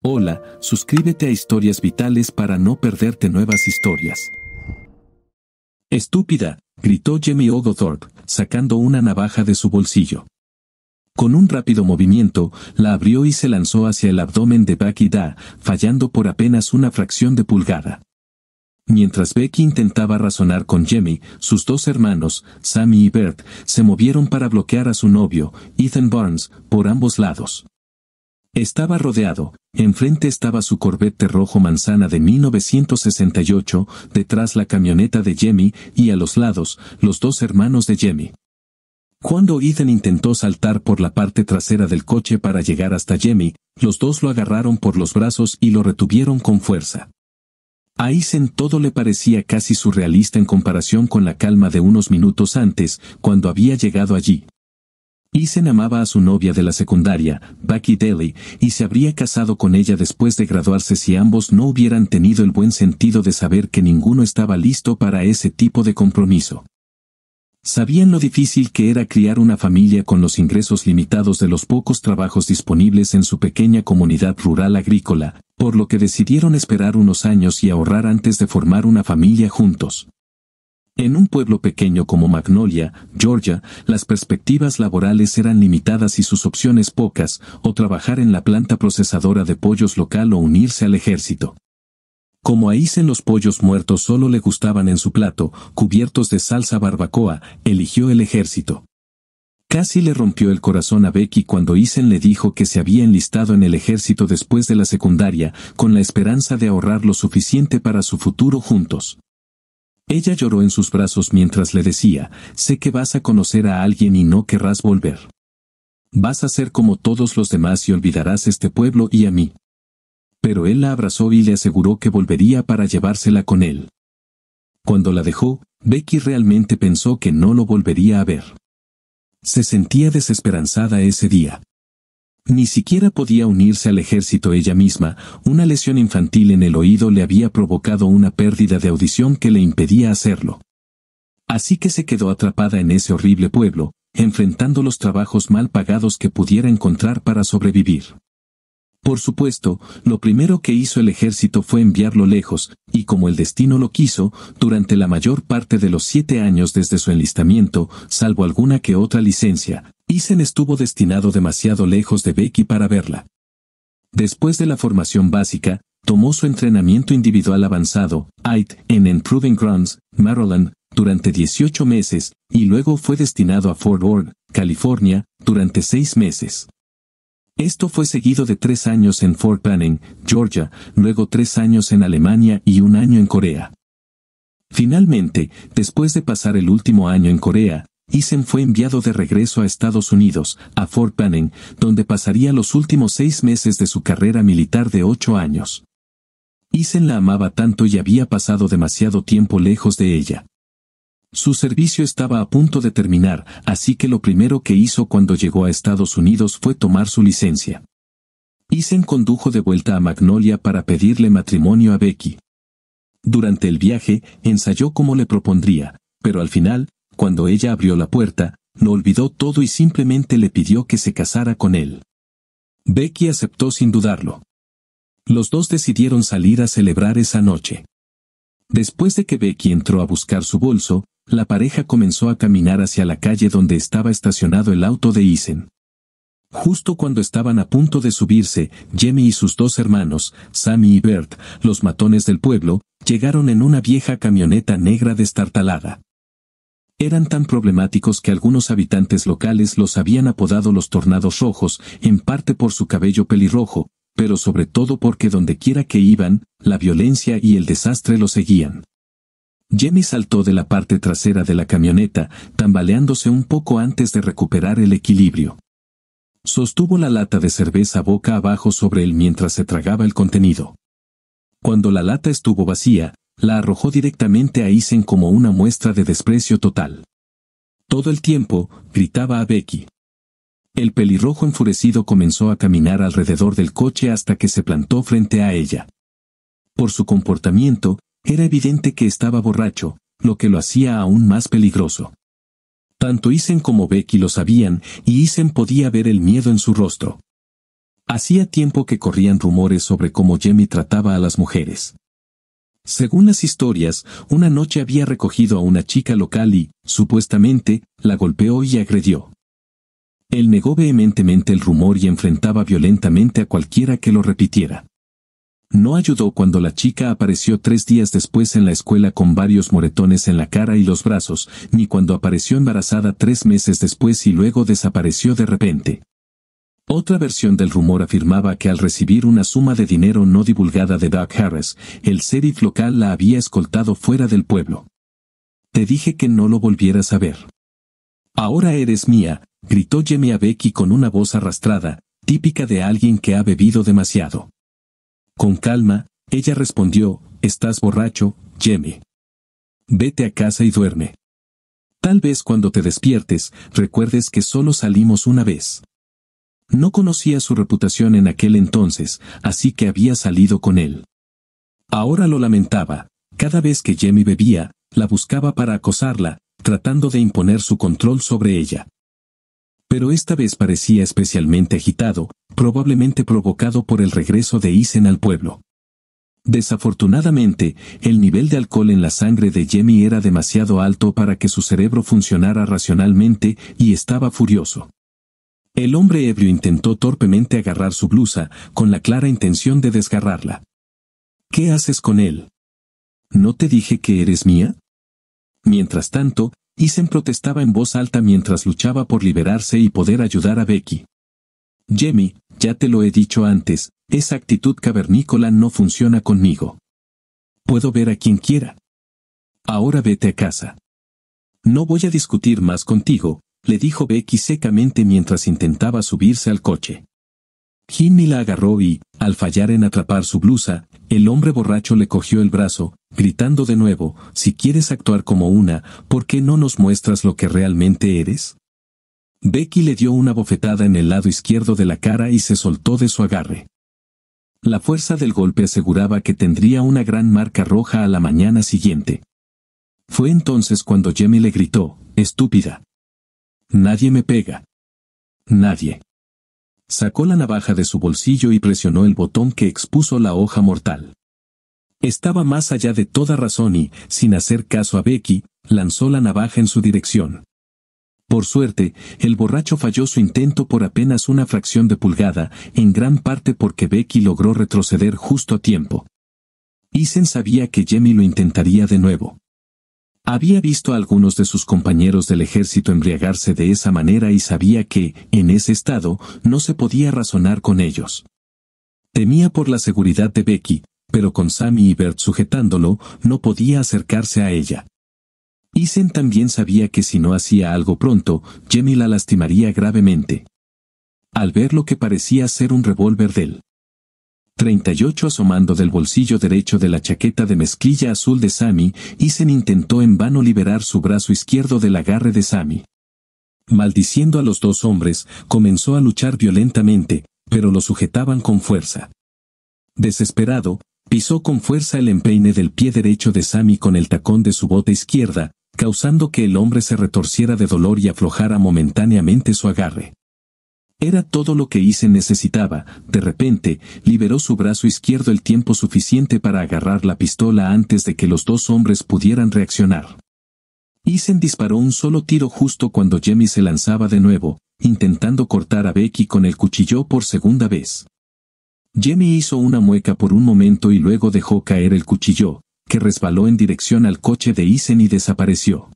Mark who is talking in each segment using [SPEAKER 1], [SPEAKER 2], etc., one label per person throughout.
[SPEAKER 1] Hola, suscríbete a Historias Vitales para no perderte nuevas historias. Estúpida, gritó Jamie Oglethorpe, sacando una navaja de su bolsillo. Con un rápido movimiento, la abrió y se lanzó hacia el abdomen de Becky Da, fallando por apenas una fracción de pulgada. Mientras Becky intentaba razonar con Jamie, sus dos hermanos, Sammy y Bert, se movieron para bloquear a su novio, Ethan Barnes, por ambos lados. Estaba rodeado, enfrente estaba su Corvette rojo manzana de 1968, detrás la camioneta de Jamie, y a los lados, los dos hermanos de Jamie. Cuando Ethan intentó saltar por la parte trasera del coche para llegar hasta Jamie, los dos lo agarraron por los brazos y lo retuvieron con fuerza. A Ethan todo le parecía casi surrealista en comparación con la calma de unos minutos antes, cuando había llegado allí. Ethan amaba a su novia de la secundaria, Becky Daly, y se habría casado con ella después de graduarse si ambos no hubieran tenido el buen sentido de saber que ninguno estaba listo para ese tipo de compromiso. Sabían lo difícil que era criar una familia con los ingresos limitados de los pocos trabajos disponibles en su pequeña comunidad rural agrícola, por lo que decidieron esperar unos años y ahorrar antes de formar una familia juntos. En un pueblo pequeño como Magnolia, Georgia, las perspectivas laborales eran limitadas y sus opciones pocas, o trabajar en la planta procesadora de pollos local o unirse al ejército. Como a Ethan los pollos muertos solo le gustaban en su plato, cubiertos de salsa barbacoa, eligió el ejército. Casi le rompió el corazón a Becky cuando Ethan le dijo que se había enlistado en el ejército después de la secundaria, con la esperanza de ahorrar lo suficiente para su futuro juntos. Ella lloró en sus brazos mientras le decía, sé que vas a conocer a alguien y no querrás volver. Vas a ser como todos los demás y olvidarás este pueblo y a mí. Pero él la abrazó y le aseguró que volvería para llevársela con él. Cuando la dejó, Becky realmente pensó que no lo volvería a ver. Se sentía desesperanzada ese día. Ni siquiera podía unirse al ejército ella misma, una lesión infantil en el oído le había provocado una pérdida de audición que le impedía hacerlo. Así que se quedó atrapada en ese horrible pueblo, enfrentando los trabajos mal pagados que pudiera encontrar para sobrevivir. Por supuesto, lo primero que hizo el ejército fue enviarlo lejos, y como el destino lo quiso, durante la mayor parte de los 7 años desde su enlistamiento, salvo alguna que otra licencia, Ethan estuvo destinado demasiado lejos de Becky para verla. Después de la formación básica, tomó su entrenamiento individual avanzado, AIT, en Proving Grounds, Maryland, durante 18 meses, y luego fue destinado a Fort Ord, California, durante 6 meses. Esto fue seguido de 3 años en Fort Benning, Georgia, luego 3 años en Alemania y 1 año en Corea. Finalmente, después de pasar el último año en Corea, Ethan fue enviado de regreso a Estados Unidos, a Fort Benning, donde pasaría los últimos 6 meses de su carrera militar de 8 años. Ethan la amaba tanto y había pasado demasiado tiempo lejos de ella. Su servicio estaba a punto de terminar, así que lo primero que hizo cuando llegó a Estados Unidos fue tomar su licencia. Ethan condujo de vuelta a Magnolia para pedirle matrimonio a Becky. Durante el viaje, ensayó cómo le propondría, pero al final, cuando ella abrió la puerta, lo olvidó todo y simplemente le pidió que se casara con él. Becky aceptó sin dudarlo. Los dos decidieron salir a celebrar esa noche. Después de que Becky entró a buscar su bolso, la pareja comenzó a caminar hacia la calle donde estaba estacionado el auto de Ethan. Justo cuando estaban a punto de subirse, Jamie y sus dos hermanos, Sammy y Bert, los matones del pueblo, llegaron en una vieja camioneta negra destartalada. Eran tan problemáticos que algunos habitantes locales los habían apodado los Tornados Rojos, en parte por su cabello pelirrojo, pero sobre todo porque dondequiera que iban, la violencia y el desastre los seguían. Jamie saltó de la parte trasera de la camioneta, tambaleándose un poco antes de recuperar el equilibrio. Sostuvo la lata de cerveza boca abajo sobre él mientras se tragaba el contenido. Cuando la lata estuvo vacía, la arrojó directamente a Ethan como una muestra de desprecio total. Todo el tiempo, gritaba a Becky. El pelirrojo enfurecido comenzó a caminar alrededor del coche hasta que se plantó frente a ella. Por su comportamiento, era evidente que estaba borracho, lo que lo hacía aún más peligroso. Tanto Ethan como Becky lo sabían, y Ethan podía ver el miedo en su rostro. Hacía tiempo que corrían rumores sobre cómo Jamie trataba a las mujeres. Según las historias, una noche había recogido a una chica local y, supuestamente, la golpeó y agredió. Él negó vehementemente el rumor y enfrentaba violentamente a cualquiera que lo repitiera. No ayudó cuando la chica apareció 3 días después en la escuela con varios moretones en la cara y los brazos, ni cuando apareció embarazada 3 meses después y luego desapareció de repente. Otra versión del rumor afirmaba que al recibir una suma de dinero no divulgada de Doug Harris, el sheriff local la había escoltado fuera del pueblo. Te dije que no lo volvieras a ver. Ahora eres mía, gritó Jamie a Becky con una voz arrastrada, típica de alguien que ha bebido demasiado. Con calma, ella respondió, estás borracho, Jamie. Vete a casa y duerme. Tal vez cuando te despiertes, recuerdes que solo salimos una vez. No conocía su reputación en aquel entonces, así que había salido con él. Ahora lo lamentaba, cada vez que Jamie bebía, la buscaba para acosarla, tratando de imponer su control sobre ella. Pero esta vez parecía especialmente agitado, probablemente provocado por el regreso de Isen al pueblo. Desafortunadamente, el nivel de alcohol en la sangre de Jamie era demasiado alto para que su cerebro funcionara racionalmente y estaba furioso. El hombre ebrio intentó torpemente agarrar su blusa, con la clara intención de desgarrarla. ¿Qué haces con él? ¿No te dije que eres mía? Mientras tanto, Isen protestaba en voz alta mientras luchaba por liberarse y poder ayudar a Becky. Jamie, ya te lo he dicho antes, esa actitud cavernícola no funciona conmigo. Puedo ver a quien quiera. Ahora vete a casa. No voy a discutir más contigo, le dijo Becky secamente mientras intentaba subirse al coche. Jimmy la agarró y, al fallar en atrapar su blusa, el hombre borracho le cogió el brazo, gritando de nuevo, si quieres actuar como una, ¿por qué no nos muestras lo que realmente eres? Becky le dio una bofetada en el lado izquierdo de la cara y se soltó de su agarre. La fuerza del golpe aseguraba que tendría una gran marca roja a la mañana siguiente. Fue entonces cuando Jamie le gritó, estúpida. Nadie me pega. Nadie. Sacó la navaja de su bolsillo y presionó el botón que expuso la hoja mortal. Estaba más allá de toda razón y, sin hacer caso a Becky, lanzó la navaja en su dirección. Por suerte, el borracho falló su intento por apenas una fracción de pulgada, en gran parte porque Becky logró retroceder justo a tiempo. Isen sabía que Jamie lo intentaría de nuevo. Había visto a algunos de sus compañeros del ejército embriagarse de esa manera y sabía que, en ese estado, no se podía razonar con ellos. Temía por la seguridad de Becky, pero con Sammy y Bert sujetándolo, no podía acercarse a ella. Isen también sabía que si no hacía algo pronto, Jamie la lastimaría gravemente. Al ver lo que parecía ser un revólver del 38 asomando del bolsillo derecho de la chaqueta de mezclilla azul de Sammy, Isen intentó en vano liberar su brazo izquierdo del agarre de Sammy. Maldiciendo a los dos hombres, comenzó a luchar violentamente, pero lo sujetaban con fuerza. Desesperado, pisó con fuerza el empeine del pie derecho de Sammy con el tacón de su bota izquierda, causando que el hombre se retorciera de dolor y aflojara momentáneamente su agarre. Era todo lo que Isen necesitaba. De repente, liberó su brazo izquierdo el tiempo suficiente para agarrar la pistola antes de que los dos hombres pudieran reaccionar. Isen disparó un solo tiro justo cuando Jamie se lanzaba de nuevo, intentando cortar a Becky con el cuchillo por segunda vez. Jamie hizo una mueca por un momento y luego dejó caer el cuchillo, que resbaló en dirección al coche de Isen y desapareció.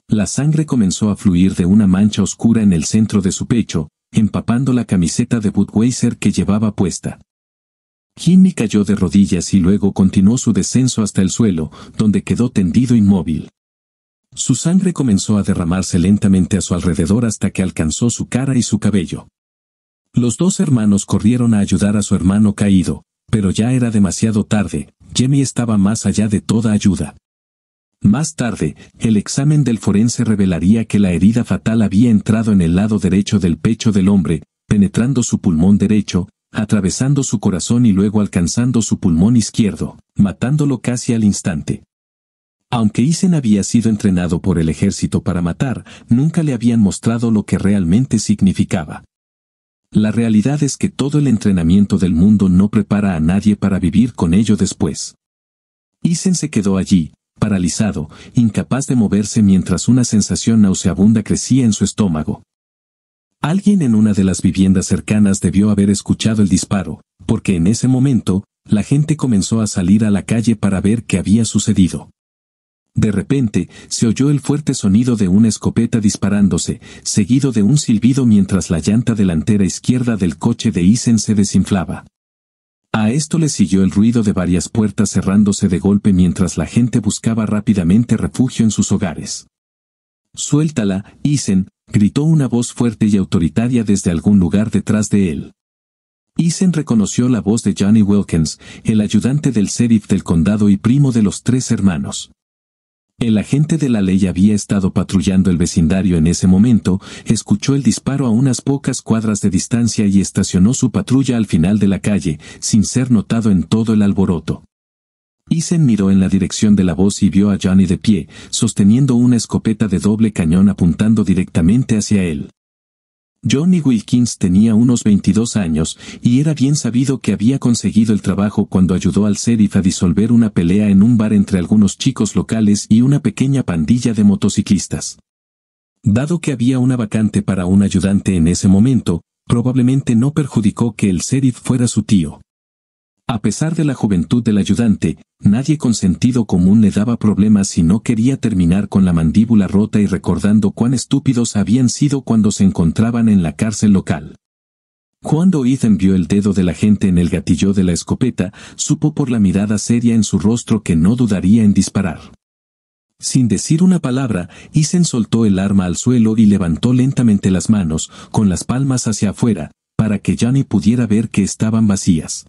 [SPEAKER 1] La sangre comenzó a fluir de una mancha oscura en el centro de su pecho, empapando la camiseta de Budweiser que llevaba puesta. Jimmy cayó de rodillas y luego continuó su descenso hasta el suelo, donde quedó tendido inmóvil. Su sangre comenzó a derramarse lentamente a su alrededor hasta que alcanzó su cara y su cabello. Los dos hermanos corrieron a ayudar a su hermano caído, pero ya era demasiado tarde. Jamie estaba más allá de toda ayuda. Más tarde, el examen del forense revelaría que la herida fatal había entrado en el lado derecho del pecho del hombre, penetrando su pulmón derecho, atravesando su corazón y luego alcanzando su pulmón izquierdo, matándolo casi al instante. Aunque Isen había sido entrenado por el ejército para matar, nunca le habían mostrado lo que realmente significaba. La realidad es que todo el entrenamiento del mundo no prepara a nadie para vivir con ello después. Eason se quedó allí, paralizado, incapaz de moverse mientras una sensación nauseabunda crecía en su estómago. Alguien en una de las viviendas cercanas debió haber escuchado el disparo, porque en ese momento, la gente comenzó a salir a la calle para ver qué había sucedido. De repente, se oyó el fuerte sonido de una escopeta disparándose, seguido de un silbido mientras la llanta delantera izquierda del coche de Eason se desinflaba. A esto le siguió el ruido de varias puertas cerrándose de golpe mientras la gente buscaba rápidamente refugio en sus hogares. «Suéltala, Eason», gritó una voz fuerte y autoritaria desde algún lugar detrás de él. Eason reconoció la voz de Johnny Wilkins, el ayudante del sheriff del condado y primo de los 3 hermanos. El agente de la ley había estado patrullando el vecindario en ese momento, escuchó el disparo a unas pocas cuadras de distancia y estacionó su patrulla al final de la calle, sin ser notado en todo el alboroto. Eason miró en la dirección de la voz y vio a Johnny de pie, sosteniendo una escopeta de doble cañón apuntando directamente hacia él. Johnny Wilkins tenía unos 22 años, y era bien sabido que había conseguido el trabajo cuando ayudó al sheriff a disolver una pelea en un bar entre algunos chicos locales y una pequeña pandilla de motociclistas. Dado que había una vacante para un ayudante en ese momento, probablemente no perjudicó que el sheriff fuera su tío. A pesar de la juventud del ayudante, nadie con sentido común le daba problemas si no quería terminar con la mandíbula rota y recordando cuán estúpidos habían sido cuando se encontraban en la cárcel local. Cuando Ethan vio el dedo de la gente en el gatillo de la escopeta, supo por la mirada seria en su rostro que no dudaría en disparar. Sin decir una palabra, Ethan soltó el arma al suelo y levantó lentamente las manos, con las palmas hacia afuera, para que Johnny pudiera ver que estaban vacías.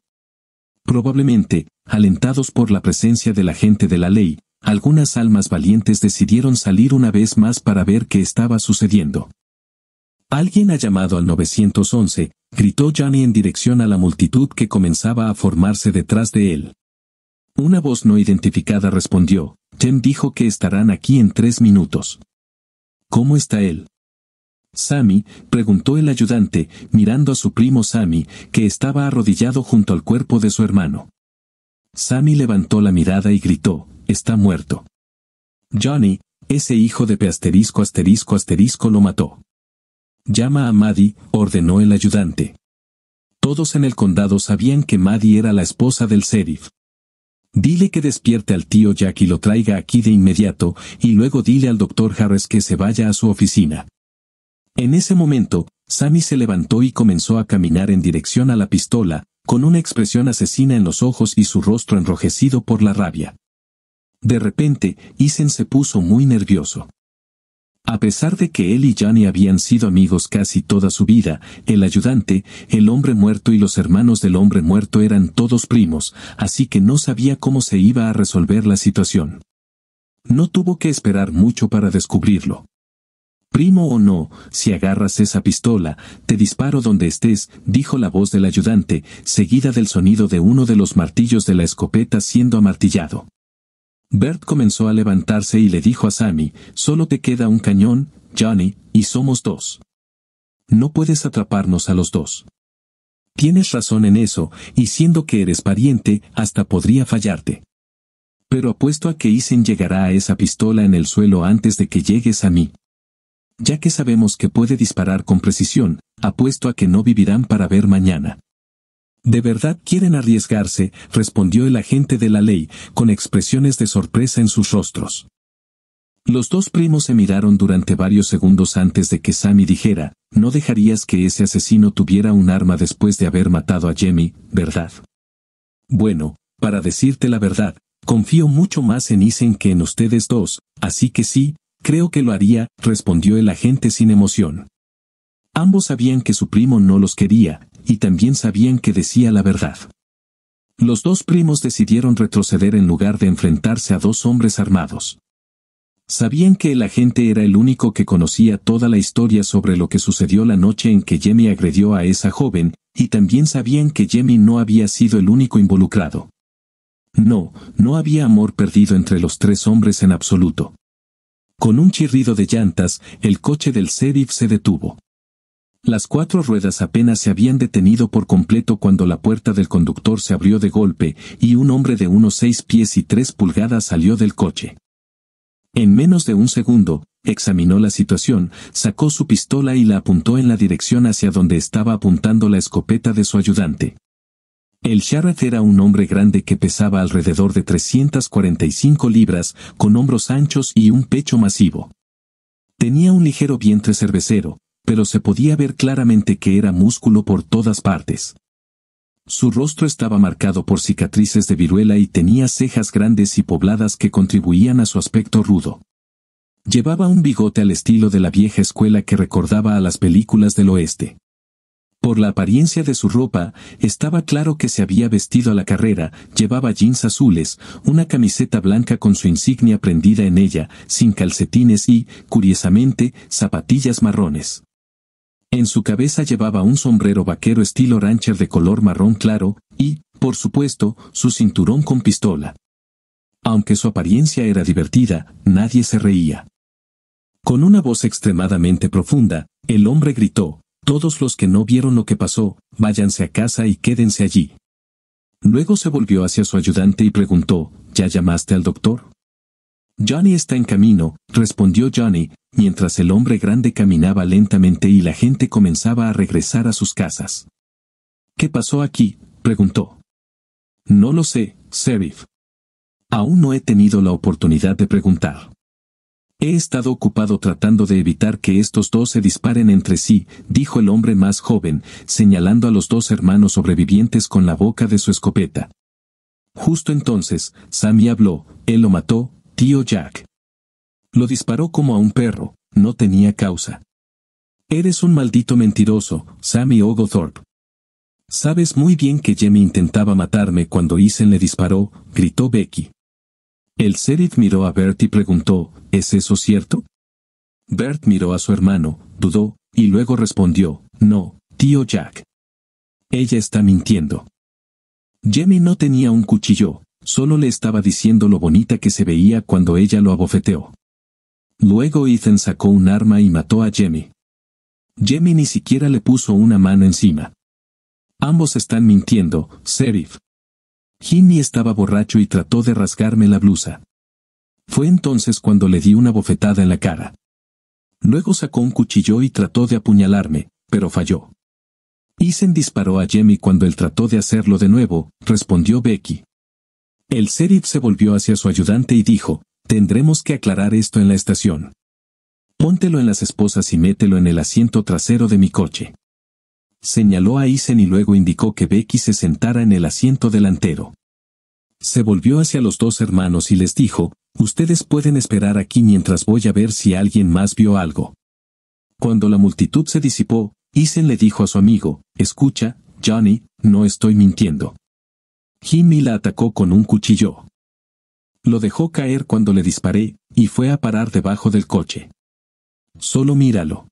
[SPEAKER 1] Probablemente, alentados por la presencia del agente de la ley, algunas almas valientes decidieron salir una vez más para ver qué estaba sucediendo. «Alguien ha llamado al 911», gritó Johnny en dirección a la multitud que comenzaba a formarse detrás de él. Una voz no identificada respondió, «Jem dijo que estarán aquí en 3 minutos». «¿Cómo está él?». «Sammy», preguntó el ayudante, mirando a su primo Sammy, que estaba arrodillado junto al cuerpo de su hermano. Sammy levantó la mirada y gritó, «Está muerto». «Johnny, ese hijo de **** lo mató». «Llama a Maddie», ordenó el ayudante. Todos en el condado sabían que Maddie era la esposa del sheriff. «Dile que despierte al tío Jack y lo traiga aquí de inmediato, y luego dile al Dr. Harris que se vaya a su oficina». En ese momento, Sammy se levantó y comenzó a caminar en dirección a la pistola, con una expresión asesina en los ojos y su rostro enrojecido por la rabia. De repente, Eason se puso muy nervioso. A pesar de que él y Johnny habían sido amigos casi toda su vida, el ayudante, el hombre muerto y los hermanos del hombre muerto eran todos primos, así que no sabía cómo se iba a resolver la situación. No tuvo que esperar mucho para descubrirlo. «Primo o no, si agarras esa pistola, te disparo donde estés», dijo la voz del ayudante, seguida del sonido de uno de los martillos de la escopeta siendo amartillado. Bert comenzó a levantarse y le dijo a Sammy, «Solo te queda un cañón, Johnny, y somos 2. No puedes atraparnos a los 2. Tienes razón en eso, y siendo que eres pariente, hasta podría fallarte. Pero apuesto a que Eason llegará a esa pistola en el suelo antes de que llegues a mí. Ya que sabemos que puede disparar con precisión, apuesto a que no vivirán para ver mañana». «¿De verdad quieren arriesgarse?», respondió el agente de la ley, con expresiones de sorpresa en sus rostros. Los 2 primos se miraron durante varios segundos antes de que Sammy dijera, «No dejarías que ese asesino tuviera un arma después de haber matado a Jamie, ¿verdad?». «Bueno, para decirte la verdad, confío mucho más en Eason que en ustedes 2, así que sí, creo que lo haría», respondió el agente sin emoción. Ambos sabían que su primo no los quería, y también sabían que decía la verdad. Los 2 primos decidieron retroceder en lugar de enfrentarse a 2 hombres armados. Sabían que el agente era el único que conocía toda la historia sobre lo que sucedió la noche en que Jamie agredió a esa joven, y también sabían que Jamie no había sido el único involucrado. No había amor perdido entre los 3 hombres en absoluto. Con un chirrido de llantas, el coche del sheriff se detuvo. Las 4 ruedas apenas se habían detenido por completo cuando la puerta del conductor se abrió de golpe y un hombre de unos 6 pies y 3 pulgadas salió del coche. En menos de un segundo, examinó la situación, sacó su pistola y la apuntó en la dirección hacia donde estaba apuntando la escopeta de su ayudante. El sheriff era un hombre grande que pesaba alrededor de 345 libras, con hombros anchos y un pecho masivo. Tenía un ligero vientre cervecero, pero se podía ver claramente que era músculo por todas partes. Su rostro estaba marcado por cicatrices de viruela y tenía cejas grandes y pobladas que contribuían a su aspecto rudo. Llevaba un bigote al estilo de la vieja escuela que recordaba a las películas del oeste. Por la apariencia de su ropa, estaba claro que se había vestido a la carrera, llevaba jeans azules, una camiseta blanca con su insignia prendida en ella, sin calcetines y, curiosamente, zapatillas marrones. En su cabeza llevaba un sombrero vaquero estilo rancher de color marrón claro, y, por supuesto, su cinturón con pistola. Aunque su apariencia era divertida, nadie se reía. Con una voz extremadamente profunda, el hombre gritó: «Todos los que no vieron lo que pasó, váyanse a casa y quédense allí». Luego se volvió hacia su ayudante y preguntó: «¿Ya llamaste al doctor?» «Johnny está en camino», respondió Johnny, mientras el hombre grande caminaba lentamente y la gente comenzaba a regresar a sus casas. «¿Qué pasó aquí?», preguntó. «No lo sé, sheriff. Aún no he tenido la oportunidad de preguntar. He estado ocupado tratando de evitar que estos dos se disparen entre sí», dijo el hombre más joven, señalando a los 2 hermanos sobrevivientes con la boca de su escopeta. Justo entonces, Sammy habló: «Él lo mató, tío Jack. Lo disparó como a un perro, no tenía causa». «Eres un maldito mentiroso, Sammy Oglethorpe. Sabes muy bien que Jamie intentaba matarme cuando Ethan le disparó», gritó Becky. El sheriff miró a Bert y preguntó: «¿Es eso cierto?». Bert miró a su hermano, dudó, y luego respondió: «No, tío Jack. Ella está mintiendo. Jamie no tenía un cuchillo, solo le estaba diciendo lo bonita que se veía cuando ella lo abofeteó. Luego Ethan sacó un arma y mató a Jamie. Jamie ni siquiera le puso una mano encima. Ambos están mintiendo, sheriff». Jimmy estaba borracho y trató de rasgarme la blusa. Fue entonces cuando le di una bofetada en la cara. Luego sacó un cuchillo y trató de apuñalarme, pero falló. Ethan disparó a Jamie cuando él trató de hacerlo de nuevo, respondió Becky. El sheriff se volvió hacia su ayudante y dijo: «Tendremos que aclarar esto en la estación. Póntelo en las esposas y mételo en el asiento trasero de mi coche». Señaló a Ethan y luego indicó que Becky se sentara en el asiento delantero. Se volvió hacia los 2 hermanos y les dijo: «Ustedes pueden esperar aquí mientras voy a ver si alguien más vio algo». Cuando la multitud se disipó, Ethan le dijo a su amigo: «Escucha, Johnny, no estoy mintiendo. Jimmy la atacó con un cuchillo. Lo dejó caer cuando le disparé, y fue a parar debajo del coche. Solo míralo».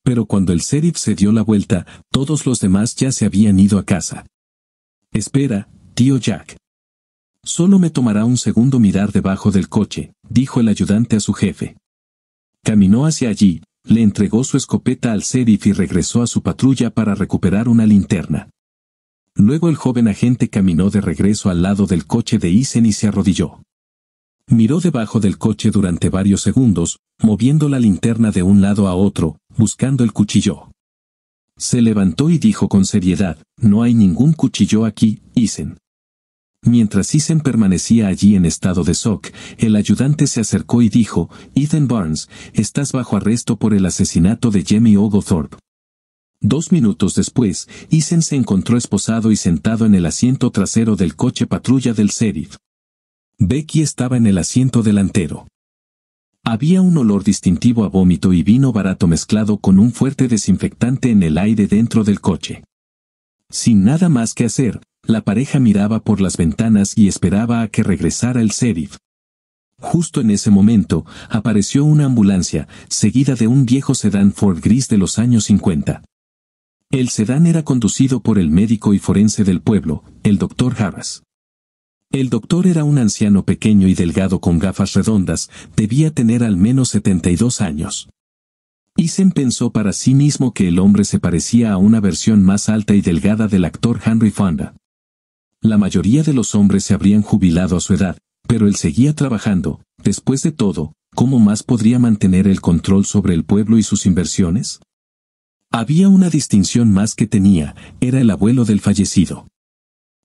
[SPEAKER 1] Pero cuando el sheriff se dio la vuelta, todos los demás ya se habían ido a casa. «Espera, tío Jack. Solo me tomará un segundo mirar debajo del coche», dijo el ayudante a su jefe. Caminó hacia allí, le entregó su escopeta al sheriff y regresó a su patrulla para recuperar una linterna. Luego el joven agente caminó de regreso al lado del coche de Ethan y se arrodilló. Miró debajo del coche durante varios segundos, moviendo la linterna de un lado a otro, buscando el cuchillo. Se levantó y dijo con seriedad: «No hay ningún cuchillo aquí, Ethan». Mientras Ethan permanecía allí en estado de shock, el ayudante se acercó y dijo: «Ethan Barnes, estás bajo arresto por el asesinato de Jamie Oglethorpe». 2 minutos después, Ethan se encontró esposado y sentado en el asiento trasero del coche patrulla del sheriff. Becky estaba en el asiento delantero. Había un olor distintivo a vómito y vino barato mezclado con un fuerte desinfectante en el aire dentro del coche. Sin nada más que hacer, la pareja miraba por las ventanas y esperaba a que regresara el sheriff. Justo en ese momento, apareció una ambulancia, seguida de un viejo sedán Ford gris de los años 50. El sedán era conducido por el médico y forense del pueblo, el Dr. Harris. El doctor era un anciano pequeño y delgado con gafas redondas, debía tener al menos 72 años. Eisen pensó para sí mismo que el hombre se parecía a una versión más alta y delgada del actor Henry Fonda. La mayoría de los hombres se habrían jubilado a su edad, pero él seguía trabajando. Después de todo, ¿cómo más podría mantener el control sobre el pueblo y sus inversiones? Había una distinción más que tenía, era el abuelo del fallecido.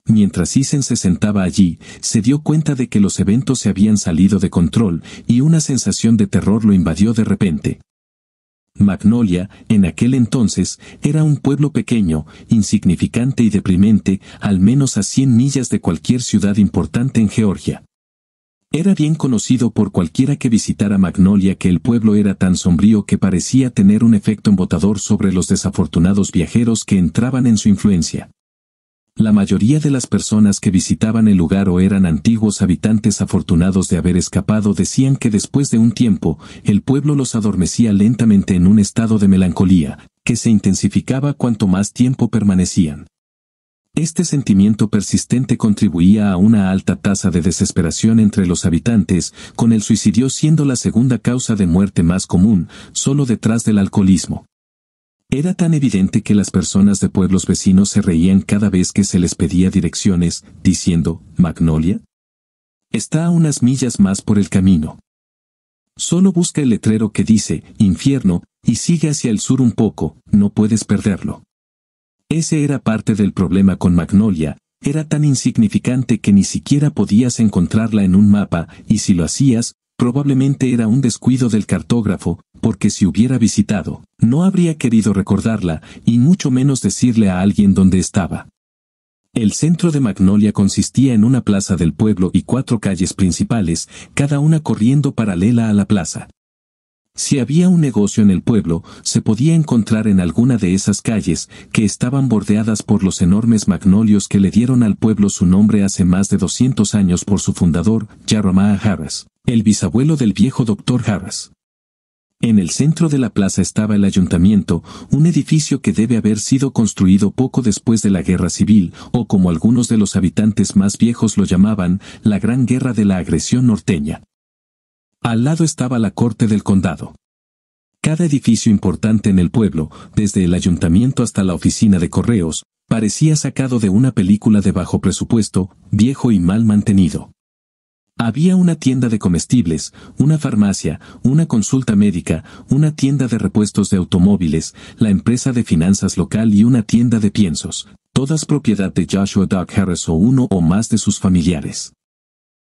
[SPEAKER 1] Mientras Eisen se sentaba allí, se dio cuenta de que los eventos se habían salido de control, y una sensación de terror lo invadió de repente. Magnolia, en aquel entonces, era un pueblo pequeño, insignificante y deprimente, al menos a 100 millas de cualquier ciudad importante en Georgia. Era bien conocido por cualquiera que visitara Magnolia que el pueblo era tan sombrío que parecía tener un efecto embotador sobre los desafortunados viajeros que entraban en su influencia. La mayoría de las personas que visitaban el lugar o eran antiguos habitantes afortunados de haber escapado decían que después de un tiempo, el pueblo los adormecía lentamente en un estado de melancolía, que se intensificaba cuanto más tiempo permanecían. Este sentimiento persistente contribuía a una alta tasa de desesperación entre los habitantes, con el suicidio siendo la segunda causa de muerte más común, solo detrás del alcoholismo. Era tan evidente que las personas de pueblos vecinos se reían cada vez que se les pedía direcciones, diciendo, «¿Magnolia? Está a unas millas más por el camino. Solo busca el letrero que dice, infierno, y sigue hacia el sur un poco, no puedes perderlo». Ese era parte del problema con Magnolia, era tan insignificante que ni siquiera podías encontrarla en un mapa, y si lo hacías, probablemente era un descuido del cartógrafo, porque si hubiera visitado, no habría querido recordarla, y mucho menos decirle a alguien dónde estaba. El centro de Magnolia consistía en una plaza del pueblo y 4 calles principales, cada una corriendo paralela a la plaza. Si había un negocio en el pueblo, se podía encontrar en alguna de esas calles, que estaban bordeadas por los enormes magnolios que le dieron al pueblo su nombre hace más de 200 años por su fundador, Jeremiah Harris, el bisabuelo del viejo Dr. Harris. En el centro de la plaza estaba el ayuntamiento, un edificio que debe haber sido construido poco después de la Guerra Civil, o como algunos de los habitantes más viejos lo llamaban, la Gran Guerra de la Agresión Norteña. Al lado estaba la corte del condado. Cada edificio importante en el pueblo, desde el ayuntamiento hasta la oficina de correos, parecía sacado de una película de bajo presupuesto, viejo y mal mantenido. Había una tienda de comestibles, una farmacia, una consulta médica, una tienda de repuestos de automóviles, la empresa de finanzas local y una tienda de piensos, todas propiedad de Joshua Doc Harris o uno o más de sus familiares.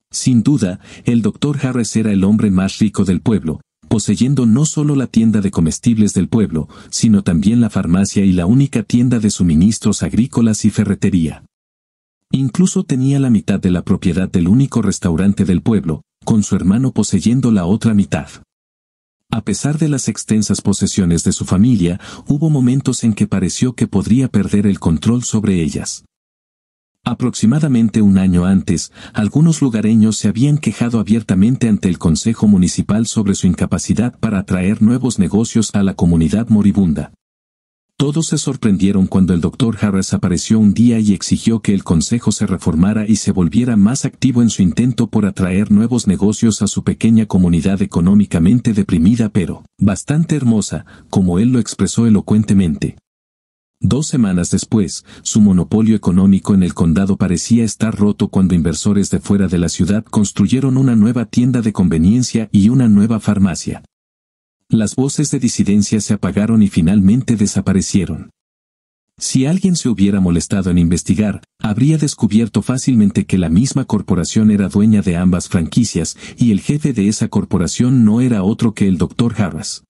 [SPEAKER 1] Sin duda, el Dr. Harris era el hombre más rico del pueblo, poseyendo no solo la tienda de comestibles del pueblo, sino también la farmacia y la única tienda de suministros agrícolas y ferretería. Incluso tenía la mitad de la propiedad del único restaurante del pueblo, con su hermano poseyendo la otra mitad. A pesar de las extensas posesiones de su familia, hubo momentos en que pareció que podría perder el control sobre ellas. Aproximadamente un año antes, algunos lugareños se habían quejado abiertamente ante el Consejo Municipal sobre su incapacidad para atraer nuevos negocios a la comunidad moribunda. Todos se sorprendieron cuando el Dr. Harris apareció un día y exigió que el consejo se reformara y se volviera más activo en su intento por atraer nuevos negocios a su pequeña comunidad económicamente deprimida pero bastante hermosa, como él lo expresó elocuentemente. 2 semanas después, su monopolio económico en el condado parecía estar roto cuando inversores de fuera de la ciudad construyeron una nueva tienda de conveniencia y una nueva farmacia. Las voces de disidencia se apagaron y finalmente desaparecieron. Si alguien se hubiera molestado en investigar, habría descubierto fácilmente que la misma corporación era dueña de ambas franquicias, y el jefe de esa corporación no era otro que el Dr. Harris.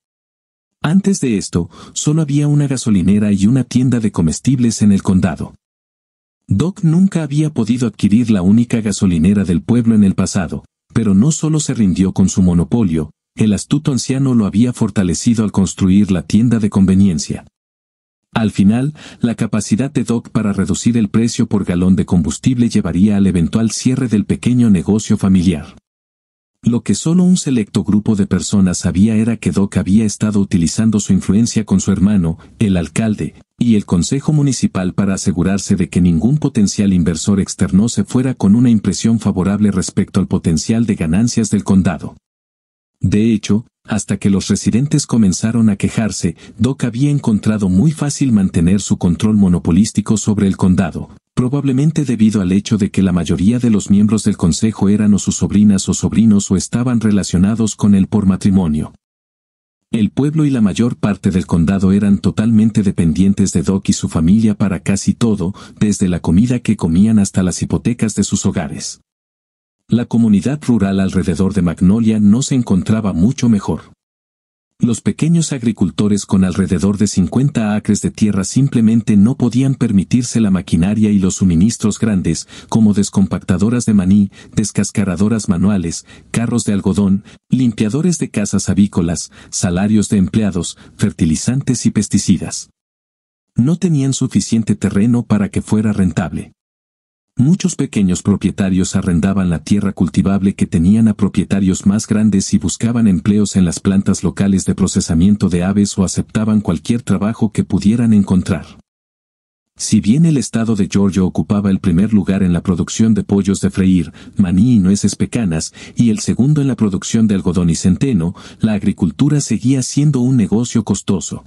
[SPEAKER 1] Antes de esto, solo había una gasolinera y una tienda de comestibles en el condado. Doc nunca había podido adquirir la única gasolinera del pueblo en el pasado, pero no solo se rindió con su monopolio, el astuto anciano lo había fortalecido al construir la tienda de conveniencia. Al final, la capacidad de Doc para reducir el precio por galón de combustible llevaría al eventual cierre del pequeño negocio familiar. Lo que solo un selecto grupo de personas sabía era que Doc había estado utilizando su influencia con su hermano, el alcalde, y el consejo municipal para asegurarse de que ningún potencial inversor externo se fuera con una impresión favorable respecto al potencial de ganancias del condado. De hecho, Hasta que los residentes comenzaron a quejarse, Doc había encontrado muy fácil mantener su control monopolístico sobre el condado, probablemente debido al hecho de que la mayoría de los miembros del consejo eran o sus sobrinas o sobrinos o estaban relacionados con él por matrimonio. El pueblo y la mayor parte del condado eran totalmente dependientes de Doc y su familia para casi todo, desde la comida que comían hasta las hipotecas de sus hogares. La comunidad rural alrededor de Magnolia no se encontraba mucho mejor. Los pequeños agricultores con alrededor de 50 acres de tierra simplemente no podían permitirse la maquinaria y los suministros grandes, como descompactadoras de maní, descascaradoras manuales, carros de algodón, limpiadores de casas avícolas, salarios de empleados, fertilizantes y pesticidas. No tenían suficiente terreno para que fuera rentable. Muchos pequeños propietarios arrendaban la tierra cultivable que tenían a propietarios más grandes y buscaban empleos en las plantas locales de procesamiento de aves o aceptaban cualquier trabajo que pudieran encontrar. Si bien el estado de Georgia ocupaba el primer lugar en la producción de pollos de freír, maní y nueces pecanas, y el segundo en la producción de algodón y centeno, la agricultura seguía siendo un negocio costoso.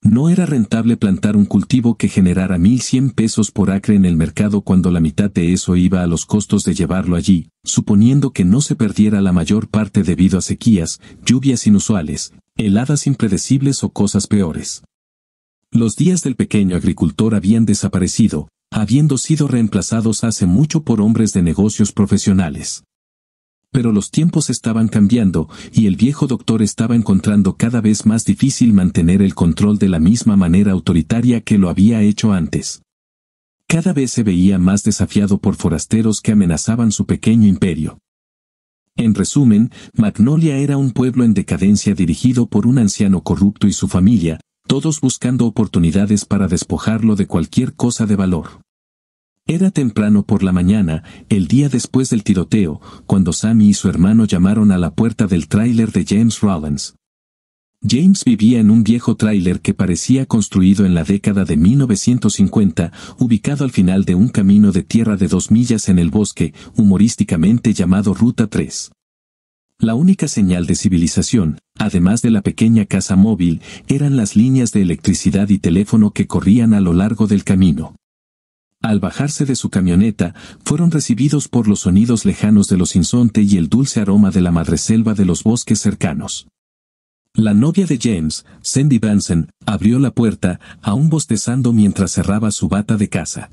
[SPEAKER 1] No era rentable plantar un cultivo que generara $1,100 por acre en el mercado cuando la mitad de eso iba a los costos de llevarlo allí, suponiendo que no se perdiera la mayor parte debido a sequías, lluvias inusuales, heladas impredecibles o cosas peores. Los días del pequeño agricultor habían desaparecido, habiendo sido reemplazados hace mucho por hombres de negocios profesionales. Pero los tiempos estaban cambiando, y el viejo doctor estaba encontrando cada vez más difícil mantener el control de la misma manera autoritaria que lo había hecho antes. Cada vez se veía más desafiado por forasteros que amenazaban su pequeño imperio. En resumen, Magnolia era un pueblo en decadencia dirigido por un anciano corrupto y su familia, todos buscando oportunidades para despojarlo de cualquier cosa de valor. Era temprano por la mañana, el día después del tiroteo, cuando Sammy y su hermano llamaron a la puerta del tráiler de James Rollins. James vivía en un viejo tráiler que parecía construido en la década de 1950, ubicado al final de un camino de tierra de 2 millas en el bosque, humorísticamente llamado Ruta 3. La única señal de civilización, además de la pequeña casa móvil, eran las líneas de electricidad y teléfono que corrían a lo largo del camino. Al bajarse de su camioneta, fueron recibidos por los sonidos lejanos de los sinsonte y el dulce aroma de la madreselva de los bosques cercanos. La novia de James, Sandy Branson, abrió la puerta, aún bostezando mientras cerraba su bata de casa.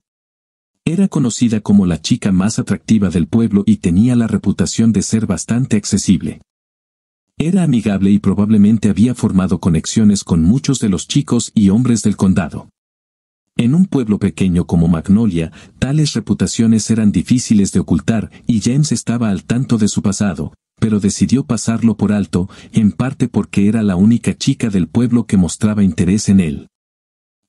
[SPEAKER 1] Era conocida como la chica más atractiva del pueblo y tenía la reputación de ser bastante accesible. Era amigable y probablemente había formado conexiones con muchos de los chicos y hombres del condado. En un pueblo pequeño como Magnolia, tales reputaciones eran difíciles de ocultar y James estaba al tanto de su pasado, pero decidió pasarlo por alto, en parte porque era la única chica del pueblo que mostraba interés en él.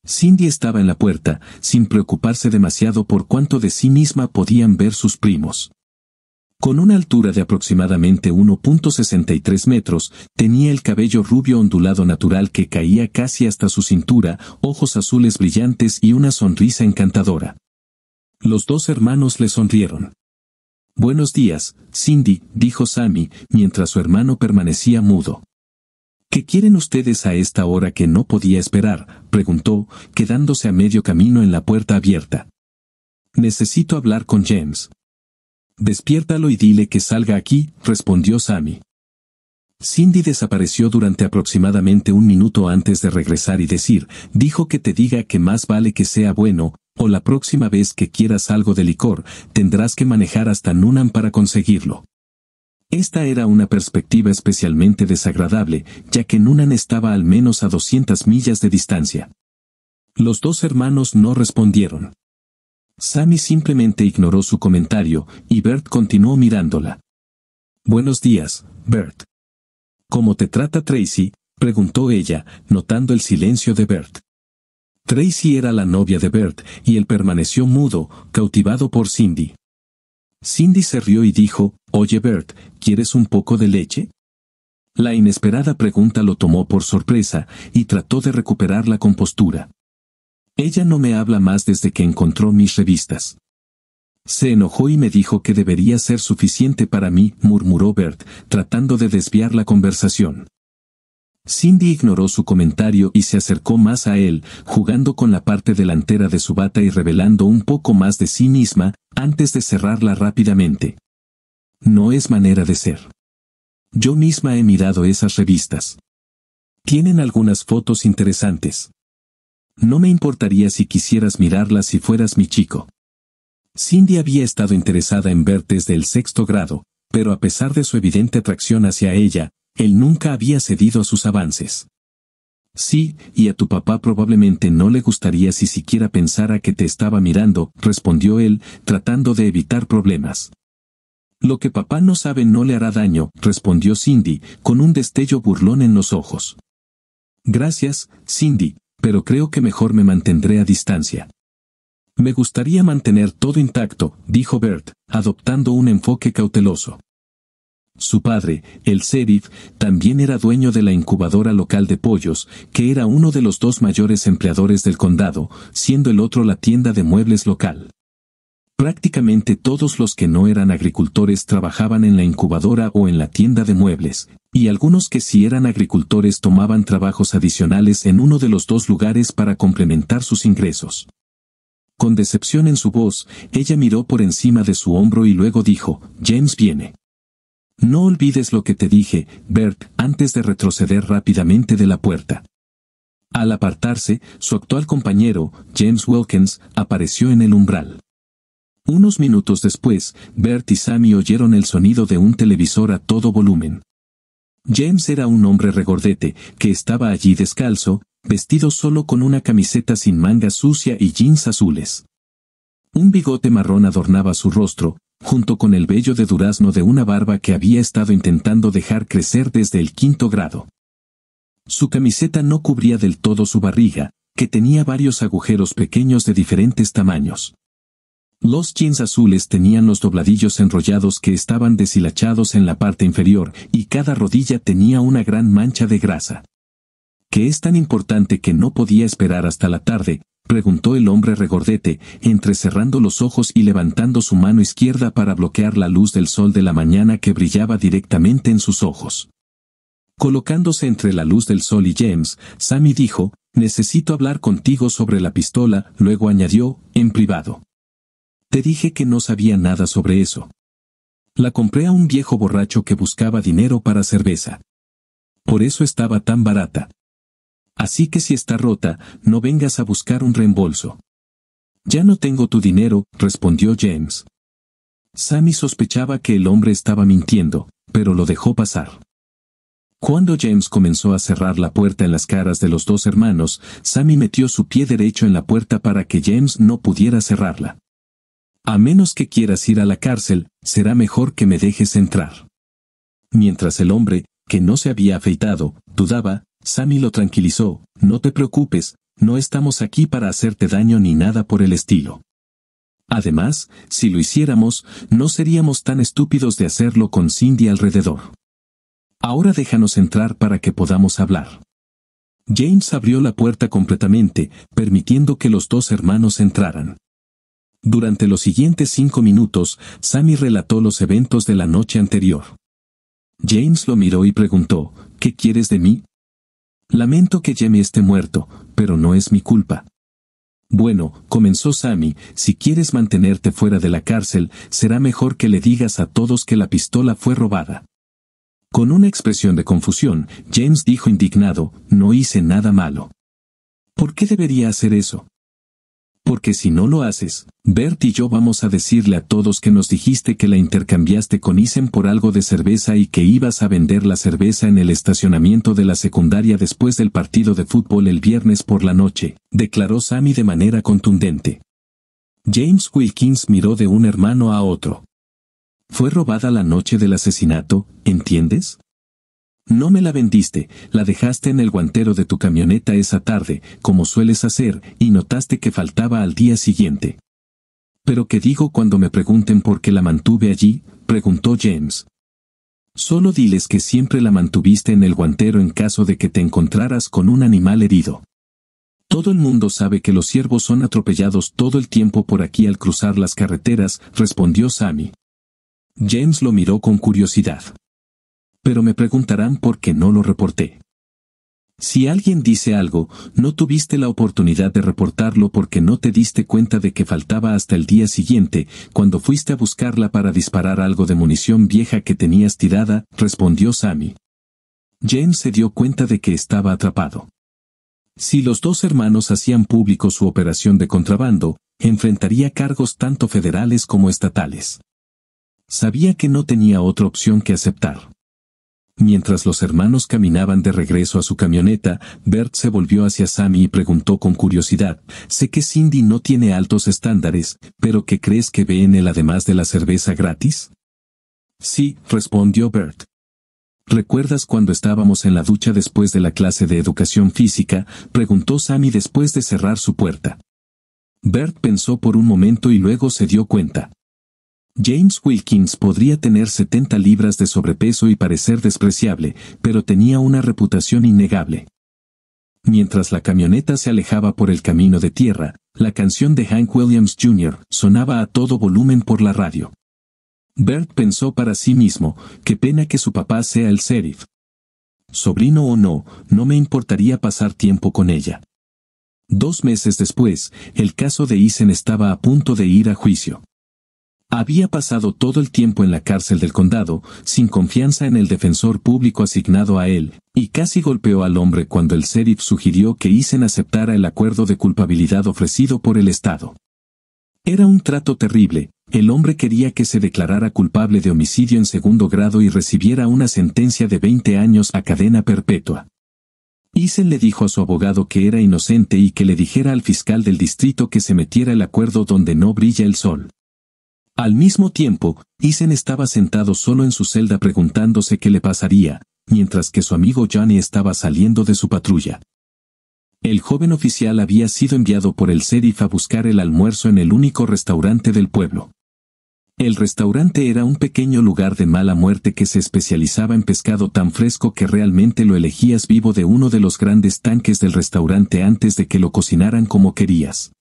[SPEAKER 1] Cindy estaba en la puerta, sin preocuparse demasiado por cuánto de sí misma podían ver sus primos. Con una altura de aproximadamente 1.63 metros, tenía el cabello rubio ondulado natural que caía casi hasta su cintura, ojos azules brillantes y una sonrisa encantadora. Los dos hermanos le sonrieron. «Buenos días, Cindy», dijo Sammy, mientras su hermano permanecía mudo. «¿Qué quieren ustedes a esta hora que no podía esperar?», preguntó, quedándose a medio camino en la puerta abierta. «Necesito hablar con James». «Despiértalo y dile que salga aquí», respondió Sammy. Cindy desapareció durante aproximadamente 1 minuto antes de regresar y decir, «Dijo que te diga que más vale que sea bueno, o la próxima vez que quieras algo de licor, tendrás que manejar hasta Nunham para conseguirlo». Esta era una perspectiva especialmente desagradable, ya que Nunham estaba al menos a 200 millas de distancia. Los dos hermanos no respondieron. Sammy simplemente ignoró su comentario, y Bert continuó mirándola. «Buenos días, Bert». «¿Cómo te trata Tracy?», preguntó ella, notando el silencio de Bert. Tracy era la novia de Bert, y él permaneció mudo, cautivado por Cindy. Cindy se rió y dijo, «Oye Bert, ¿quieres un poco de leche?». La inesperada pregunta lo tomó por sorpresa, y trató de recuperar la compostura. «Ella no me habla más desde que encontró mis revistas». Se enojó y me dijo que debería ser suficiente para mí, murmuró Bert, tratando de desviar la conversación. Cindy ignoró su comentario y se acercó más a él, jugando con la parte delantera de su bata y revelando un poco más de sí misma, antes de cerrarla rápidamente. No es manera de ser. Yo misma he mirado esas revistas. Tienen algunas fotos interesantes. No me importaría si quisieras mirarlas si fueras mi chico. Cindy había estado interesada en Bert desde el 6º grado, pero a pesar de su evidente atracción hacia ella, él nunca había cedido a sus avances. Sí, y a tu papá probablemente no le gustaría si siquiera pensara que te estaba mirando, respondió él, tratando de evitar problemas. Lo que papá no sabe no le hará daño, respondió Cindy, con un destello burlón en los ojos. Gracias, Cindy, pero creo que mejor me mantendré a distancia. Me gustaría mantener todo intacto, dijo Bert, adoptando un enfoque cauteloso. Su padre, el sheriff, también era dueño de la incubadora local de pollos, que era uno de los 2 mayores empleadores del condado, siendo el otro la tienda de muebles local. Prácticamente todos los que no eran agricultores trabajaban en la incubadora o en la tienda de muebles, y algunos que sí eran agricultores tomaban trabajos adicionales en uno de los 2 lugares para complementar sus ingresos. Con decepción en su voz, ella miró por encima de su hombro y luego dijo, James viene. No olvides lo que te dije, Bert, antes de retroceder rápidamente de la puerta. Al apartarse, su actual compañero, James Wilkins, apareció en el umbral. Unos minutos después, Bert y Sammy oyeron el sonido de un televisor a todo volumen. James era un hombre regordete, que estaba allí descalzo, vestido solo con una camiseta sin manga sucia y jeans azules. Un bigote marrón adornaba su rostro, junto con el vello de durazno de una barba que había estado intentando dejar crecer desde el 5º grado. Su camiseta no cubría del todo su barriga, que tenía varios agujeros pequeños de diferentes tamaños. Los jeans azules tenían los dobladillos enrollados que estaban deshilachados en la parte inferior, y cada rodilla tenía una gran mancha de grasa. ¿Qué es tan importante que no podía esperar hasta la tarde?, preguntó el hombre regordete, entrecerrando los ojos y levantando su mano izquierda para bloquear la luz del sol de la mañana que brillaba directamente en sus ojos. Colocándose entre la luz del sol y James, Sammy dijo, necesito hablar contigo sobre la pistola, luego añadió, en privado. Te dije que no sabía nada sobre eso. La compré a un viejo borracho que buscaba dinero para cerveza. Por eso estaba tan barata. Así que si está rota, no vengas a buscar un reembolso. Ya no tengo tu dinero, respondió James. Sammy sospechaba que el hombre estaba mintiendo, pero lo dejó pasar. Cuando James comenzó a cerrar la puerta en las caras de los 2 hermanos, Sammy metió su pie derecho en la puerta para que James no pudiera cerrarla. A menos que quieras ir a la cárcel, será mejor que me dejes entrar. Mientras el hombre, que no se había afeitado, dudaba, Sammy lo tranquilizó, no te preocupes, no estamos aquí para hacerte daño ni nada por el estilo. Además, si lo hiciéramos, no seríamos tan estúpidos de hacerlo con Cindy alrededor. Ahora déjanos entrar para que podamos hablar. James abrió la puerta completamente, permitiendo que los 2 hermanos entraran. Durante los siguientes 5 minutos, Sammy relató los eventos de la noche anterior. James lo miró y preguntó, ¿qué quieres de mí? Lamento que Jamie esté muerto, pero no es mi culpa. Bueno, comenzó Sammy, si quieres mantenerte fuera de la cárcel, será mejor que le digas a todos que la pistola fue robada. Con una expresión de confusión, James dijo indignado, no hice nada malo. ¿Por qué debería hacer eso? Porque si no lo haces, Bert y yo vamos a decirle a todos que nos dijiste que la intercambiaste con Isen por algo de cerveza y que ibas a vender la cerveza en el estacionamiento de la secundaria después del partido de fútbol el viernes por la noche, declaró Sammy de manera contundente. James Wilkins miró de un hermano a otro. Fue robada la noche del asesinato, ¿entiendes? No me la vendiste, la dejaste en el guantero de tu camioneta esa tarde, como sueles hacer, y notaste que faltaba al día siguiente. ¿Pero qué digo cuando me pregunten por qué la mantuve allí?, preguntó James. Solo diles que siempre la mantuviste en el guantero en caso de que te encontraras con un animal herido. Todo el mundo sabe que los ciervos son atropellados todo el tiempo por aquí al cruzar las carreteras, respondió Sammy. James lo miró con curiosidad. Pero me preguntarán por qué no lo reporté. Si alguien dice algo, no tuviste la oportunidad de reportarlo porque no te diste cuenta de que faltaba hasta el día siguiente, cuando fuiste a buscarla para disparar algo de munición vieja que tenías tirada, respondió Sammy. James se dio cuenta de que estaba atrapado. Si los dos hermanos hacían público su operación de contrabando, enfrentaría cargos tanto federales como estatales. Sabía que no tenía otra opción que aceptar. Mientras los hermanos caminaban de regreso a su camioneta, Bert se volvió hacia Sammy y preguntó con curiosidad, «Sé que Cindy no tiene altos estándares, pero ¿qué crees que ve en él además de la cerveza gratis?» «Sí», respondió Bert. «¿Recuerdas cuando estábamos en la ducha después de la clase de educación física?», preguntó Sammy después de cerrar su puerta. Bert pensó por un momento y luego se dio cuenta. James Wilkins podría tener 70 libras de sobrepeso y parecer despreciable, pero tenía una reputación innegable. Mientras la camioneta se alejaba por el camino de tierra, la canción de Hank Williams Jr. sonaba a todo volumen por la radio. Bert pensó para sí mismo, qué pena que su papá sea el sheriff. Sobrino o no, no me importaría pasar tiempo con ella. 2 meses después, el caso de Eason estaba a punto de ir a juicio. Había pasado todo el tiempo en la cárcel del condado, sin confianza en el defensor público asignado a él, y casi golpeó al hombre cuando el sheriff sugirió que Eason aceptara el acuerdo de culpabilidad ofrecido por el Estado. Era un trato terrible, el hombre quería que se declarara culpable de homicidio en segundo grado y recibiera una sentencia de 20 años a cadena perpetua. Eason le dijo a su abogado que era inocente y que le dijera al fiscal del distrito que se metiera el acuerdo donde no brilla el sol. Al mismo tiempo, Eason estaba sentado solo en su celda preguntándose qué le pasaría, mientras que su amigo Johnny estaba saliendo de su patrulla. El joven oficial había sido enviado por el sheriff a buscar el almuerzo en el único restaurante del pueblo. El restaurante era un pequeño lugar de mala muerte que se especializaba en pescado tan fresco que realmente lo elegías vivo de uno de los grandes tanques del restaurante antes de que lo cocinaran como querías.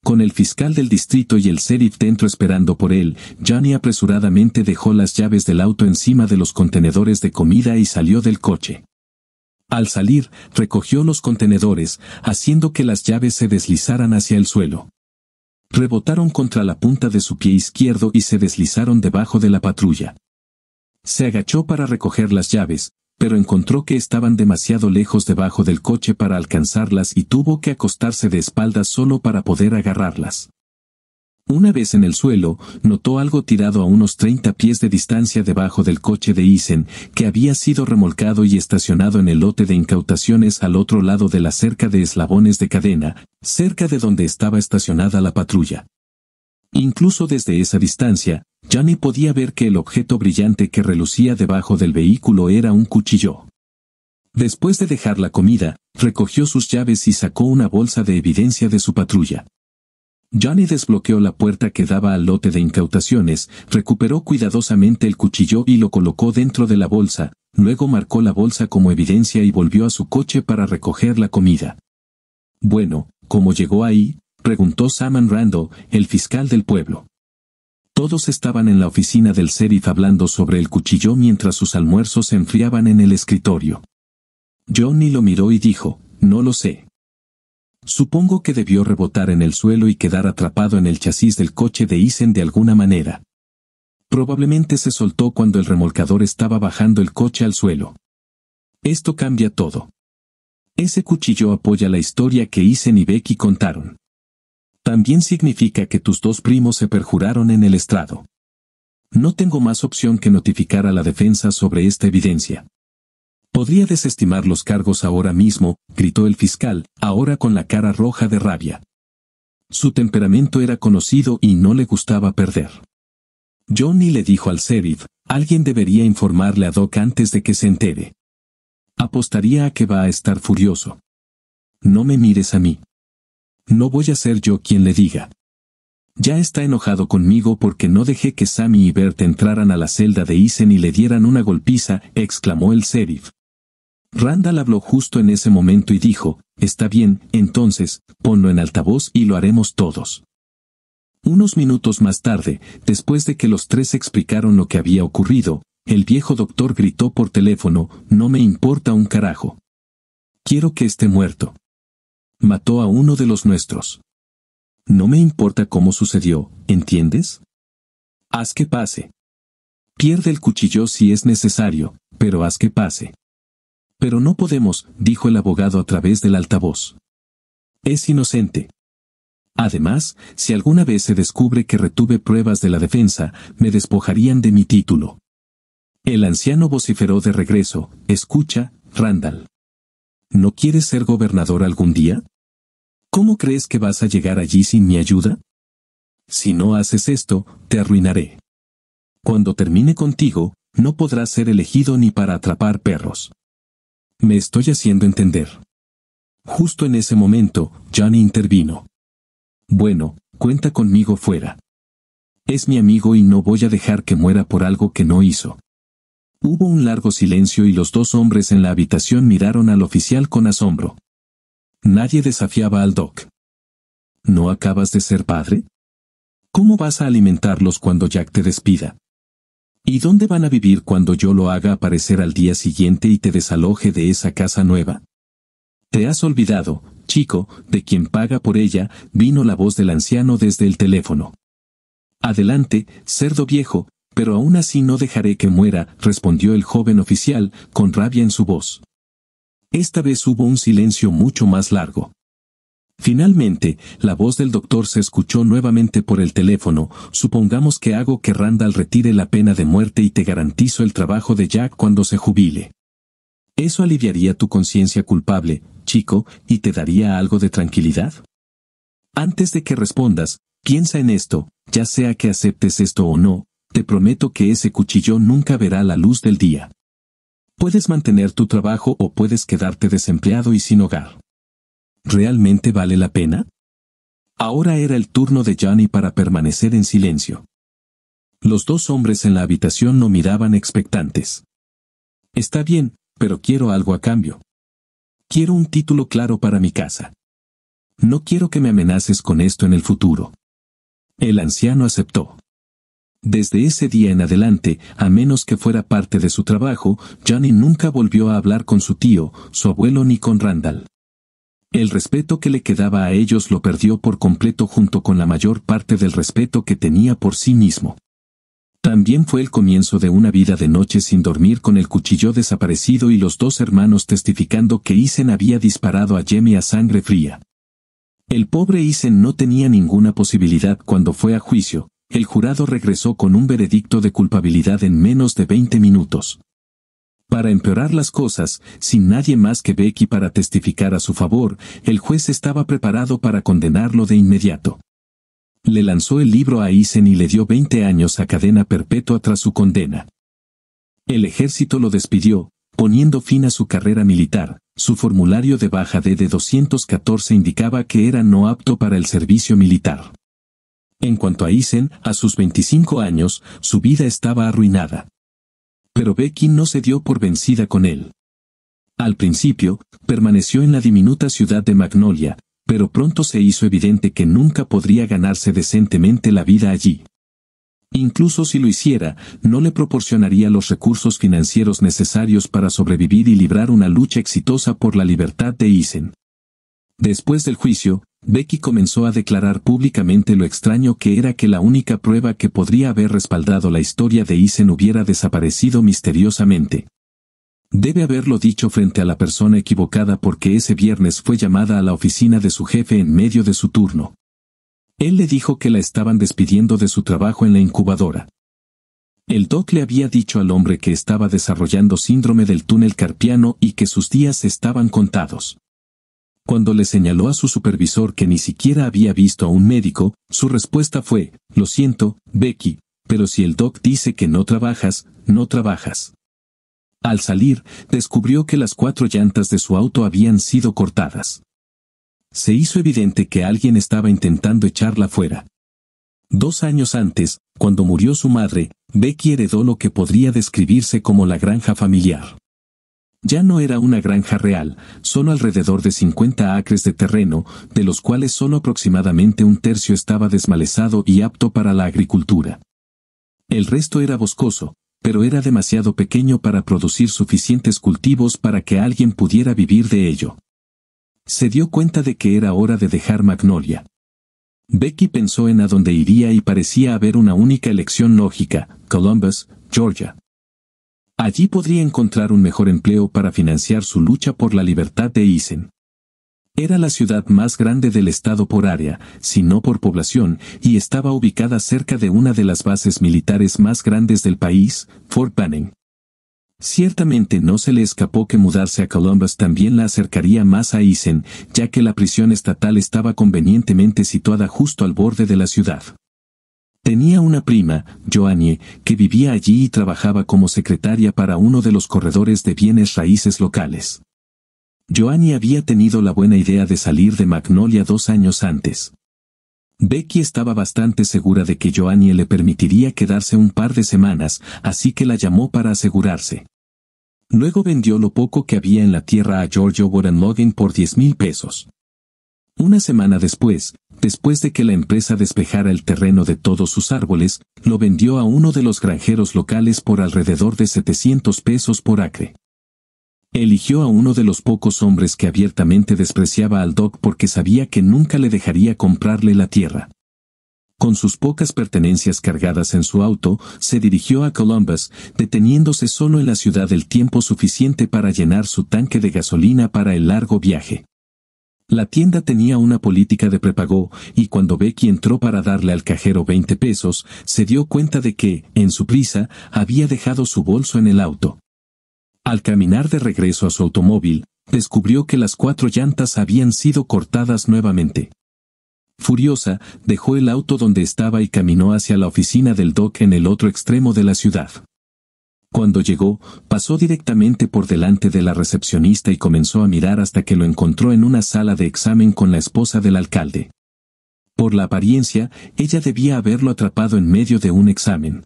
[SPEAKER 1] Con el fiscal del distrito y el sheriff dentro esperando por él, Johnny apresuradamente dejó las llaves del auto encima de los contenedores de comida y salió del coche. Al salir, recogió los contenedores, haciendo que las llaves se deslizaran hacia el suelo. Rebotaron contra la punta de su pie izquierdo y se deslizaron debajo de la patrulla. Se agachó para recoger las llaves, pero encontró que estaban demasiado lejos debajo del coche para alcanzarlas y tuvo que acostarse de espaldas solo para poder agarrarlas. Una vez en el suelo, notó algo tirado a unos 30 pies de distancia debajo del coche de Eason, que había sido remolcado y estacionado en el lote de incautaciones al otro lado de la cerca de eslabones de cadena, cerca de donde estaba estacionada la patrulla. Incluso desde esa distancia, Johnny podía ver que el objeto brillante que relucía debajo del vehículo era un cuchillo. Después de dejar la comida, recogió sus llaves y sacó una bolsa de evidencia de su patrulla. Johnny desbloqueó la puerta que daba al lote de incautaciones, recuperó cuidadosamente el cuchillo y lo colocó dentro de la bolsa, luego marcó la bolsa como evidencia y volvió a su coche para recoger la comida. «Bueno, ¿cómo llegó ahí?», preguntó Sam Randall, el fiscal del pueblo. Todos estaban en la oficina del sheriff hablando sobre el cuchillo mientras sus almuerzos se enfriaban en el escritorio. Johnny lo miró y dijo, «No lo sé. Supongo que debió rebotar en el suelo y quedar atrapado en el chasis del coche de Eason de alguna manera. Probablemente se soltó cuando el remolcador estaba bajando el coche al suelo. Esto cambia todo. Ese cuchillo apoya la historia que Eason y Becky contaron. También significa que tus 2 primos se perjuraron en el estrado. No tengo más opción que notificar a la defensa sobre esta evidencia». «Podría desestimar los cargos ahora mismo», gritó el fiscal, ahora con la cara roja de rabia. Su temperamento era conocido y no le gustaba perder. Johnny le dijo al sheriff, «Alguien debería informarle a Doc antes de que se entere. Apostaría a que va a estar furioso. No me mires a mí. No voy a ser yo quien le diga. Ya está enojado conmigo porque no dejé que Sammy y Bert entraran a la celda de Eason y le dieran una golpiza», exclamó el sheriff. Randall habló justo en ese momento y dijo, está bien, entonces, ponlo en altavoz y lo haremos todos. Unos minutos más tarde, después de que los tres explicaron lo que había ocurrido, el viejo doctor gritó por teléfono, no me importa un carajo. Quiero que esté muerto. Mató a uno de los nuestros. No me importa cómo sucedió, ¿entiendes? Haz que pase. Pierde el cuchillo si es necesario, pero haz que pase. Pero no podemos, dijo el abogado a través del altavoz. Es inocente. Además, si alguna vez se descubre que retuve pruebas de la defensa, me despojarían de mi título. El anciano vociferó de regreso, escucha, Randall. ¿No quieres ser gobernador algún día? ¿Cómo crees que vas a llegar allí sin mi ayuda? Si no haces esto, te arruinaré. Cuando termine contigo, no podrás ser elegido ni para atrapar perros. Me estoy haciendo entender. Justo en ese momento, Johnny intervino. Bueno, cuenta conmigo fuera. Es mi amigo y no voy a dejar que muera por algo que no hizo. Hubo un largo silencio y los dos hombres en la habitación miraron al oficial con asombro. Nadie desafiaba al Doc. ¿No acabas de ser padre? ¿Cómo vas a alimentarlos cuando Jack te despida? ¿Y dónde van a vivir cuando yo lo haga aparecer al día siguiente y te desaloje de esa casa nueva? Te has olvidado, chico, de quien paga por ella, vino la voz del anciano desde el teléfono. Adelante, cerdo viejo, pero aún así no dejaré que muera, respondió el joven oficial, con rabia en su voz. Esta vez hubo un silencio mucho más largo. Finalmente, la voz del doctor se escuchó nuevamente por el teléfono, supongamos que hago que Randall retire la pena de muerte y te garantizo el trabajo de Jack cuando se jubile. Eso aliviaría tu conciencia culpable, chico, y te daría algo de tranquilidad. Antes de que respondas, piensa en esto, ya sea que aceptes esto o no, te prometo que ese cuchillo nunca verá la luz del día. Puedes mantener tu trabajo o puedes quedarte desempleado y sin hogar. ¿Realmente vale la pena? Ahora era el turno de Johnny para permanecer en silencio. Los dos hombres en la habitación no miraban expectantes. Está bien, pero quiero algo a cambio. Quiero un título claro para mi casa. No quiero que me amenaces con esto en el futuro. El anciano aceptó. Desde ese día en adelante, a menos que fuera parte de su trabajo, Johnny nunca volvió a hablar con su tío, su abuelo ni con Randall. El respeto que le quedaba a ellos lo perdió por completo junto con la mayor parte del respeto que tenía por sí mismo. También fue el comienzo de una vida de noche sin dormir con el cuchillo desaparecido y los dos hermanos testificando que Eisen había disparado a Jamie a sangre fría. El pobre Eisen no tenía ninguna posibilidad cuando fue a juicio. El jurado regresó con un veredicto de culpabilidad en menos de 20 minutos. Para empeorar las cosas, sin nadie más que Becky para testificar a su favor, el juez estaba preparado para condenarlo de inmediato. Le lanzó el libro a Eisen y le dio 20 años a cadena perpetua tras su condena. El ejército lo despidió, poniendo fin a su carrera militar. Su formulario de baja de 214 indicaba que era no apto para el servicio militar. En cuanto a Eisen, a sus 25 años, su vida estaba arruinada. Pero Becky no se dio por vencida con él. Al principio, permaneció en la diminuta ciudad de Magnolia, pero pronto se hizo evidente que nunca podría ganarse decentemente la vida allí. Incluso si lo hiciera, no le proporcionaría los recursos financieros necesarios para sobrevivir y librar una lucha exitosa por la libertad de Eisen. Después del juicio, Becky comenzó a declarar públicamente lo extraño que era que la única prueba que podría haber respaldado la historia de Eisen hubiera desaparecido misteriosamente. Debe haberlo dicho frente a la persona equivocada porque ese viernes fue llamada a la oficina de su jefe en medio de su turno. Él le dijo que la estaban despidiendo de su trabajo en la incubadora. El doc le había dicho al hombre que estaba desarrollando síndrome del túnel carpiano y que sus días estaban contados. Cuando le señaló a su supervisor que ni siquiera había visto a un médico, su respuesta fue, lo siento, Becky, pero si el doc dice que no trabajas, no trabajas. Al salir, descubrió que las 4 llantas de su auto habían sido cortadas. Se hizo evidente que alguien estaba intentando echarla fuera. 2 años antes, cuando murió su madre, Becky heredó lo que podría describirse como la granja familiar. Ya no era una granja real, solo alrededor de 50 acres de terreno, de los cuales solo aproximadamente un tercio estaba desmalezado y apto para la agricultura. El resto era boscoso, pero era demasiado pequeño para producir suficientes cultivos para que alguien pudiera vivir de ello. Se dio cuenta de que era hora de dejar Magnolia. Becky pensó en a dónde iría y parecía haber una única elección lógica: Columbus, Georgia. Allí podría encontrar un mejor empleo para financiar su lucha por la libertad de Eisen. Era la ciudad más grande del estado por área, si no por población, y estaba ubicada cerca de una de las bases militares más grandes del país, Fort Benning. Ciertamente no se le escapó que mudarse a Columbus también la acercaría más a Eisen, ya que la prisión estatal estaba convenientemente situada justo al borde de la ciudad. Tenía una prima, Joannie, que vivía allí y trabajaba como secretaria para uno de los corredores de bienes raíces locales. Joannie había tenido la buena idea de salir de Magnolia 2 años antes. Becky estaba bastante segura de que Joannie le permitiría quedarse un par de semanas, así que la llamó para asegurarse. Luego vendió lo poco que había en la tierra a Giorgio Logan por 10,000 pesos. Una semana después de que la empresa despejara el terreno de todos sus árboles, lo vendió a uno de los granjeros locales por alrededor de 700 pesos por acre. Eligió a uno de los pocos hombres que abiertamente despreciaba al Doc porque sabía que nunca le dejaría comprarle la tierra. Con sus pocas pertenencias cargadas en su auto, se dirigió a Columbus, deteniéndose solo en la ciudad el tiempo suficiente para llenar su tanque de gasolina para el largo viaje. La tienda tenía una política de prepago, y cuando Becky entró para darle al cajero 20 pesos, se dio cuenta de que, en su prisa, había dejado su bolso en el auto. Al caminar de regreso a su automóvil, descubrió que las 4 llantas habían sido cortadas nuevamente. Furiosa, dejó el auto donde estaba y caminó hacia la oficina del Doc en el otro extremo de la ciudad. Cuando llegó, pasó directamente por delante de la recepcionista y comenzó a mirar hasta que lo encontró en una sala de examen con la esposa del alcalde. Por la apariencia, ella debía haberlo atrapado en medio de un examen.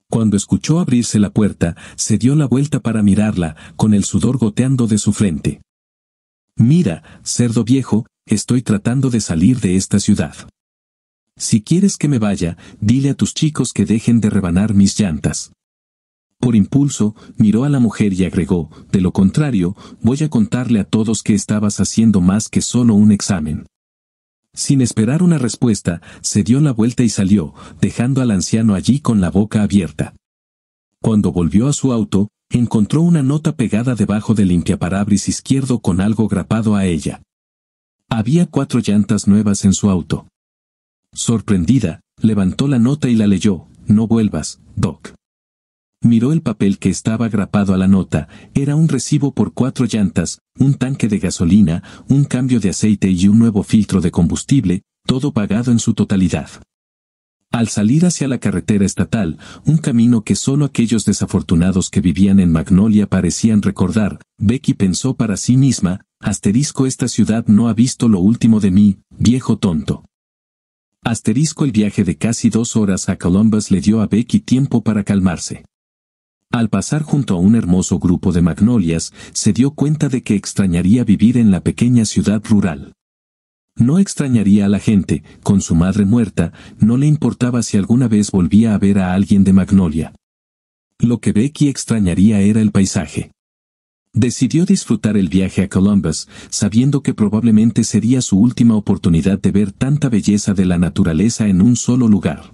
[SPEAKER 1] Cuando escuchó abrirse la puerta, se dio la vuelta para mirarla, con el sudor goteando de su frente. «Mira, cerdo viejo, estoy tratando de salir de esta ciudad. Si quieres que me vaya, dile a tus chicos que dejen de rebanar mis llantas». Por impulso, miró a la mujer y agregó: «De lo contrario, voy a contarle a todos que estabas haciendo más que solo un examen». Sin esperar una respuesta, se dio la vuelta y salió, dejando al anciano allí con la boca abierta. Cuando volvió a su auto, encontró una nota pegada debajo del limpiaparabris izquierdo con algo grapado a ella. Había 4 llantas nuevas en su auto. Sorprendida, levantó la nota y la leyó: «No vuelvas, Doc». Miró el papel que estaba grapado a la nota. Era un recibo por 4 llantas, un tanque de gasolina, un cambio de aceite y un nuevo filtro de combustible, todo pagado en su totalidad. Al salir hacia la carretera estatal, un camino que solo aquellos desafortunados que vivían en Magnolia parecían recordar, Becky pensó para sí misma: esta ciudad no ha visto lo último de mí, viejo tonto. El viaje de casi 2 horas a Columbus le dio a Becky tiempo para calmarse. Al pasar junto a un hermoso grupo de magnolias, se dio cuenta de que extrañaría vivir en la pequeña ciudad rural. No extrañaría a la gente, con su madre muerta, no le importaba si alguna vez volvía a ver a alguien de Magnolia. Lo que Becky extrañaría era el paisaje. Decidió disfrutar el viaje a Columbus, sabiendo que probablemente sería su última oportunidad de ver tanta belleza de la naturaleza en un solo lugar.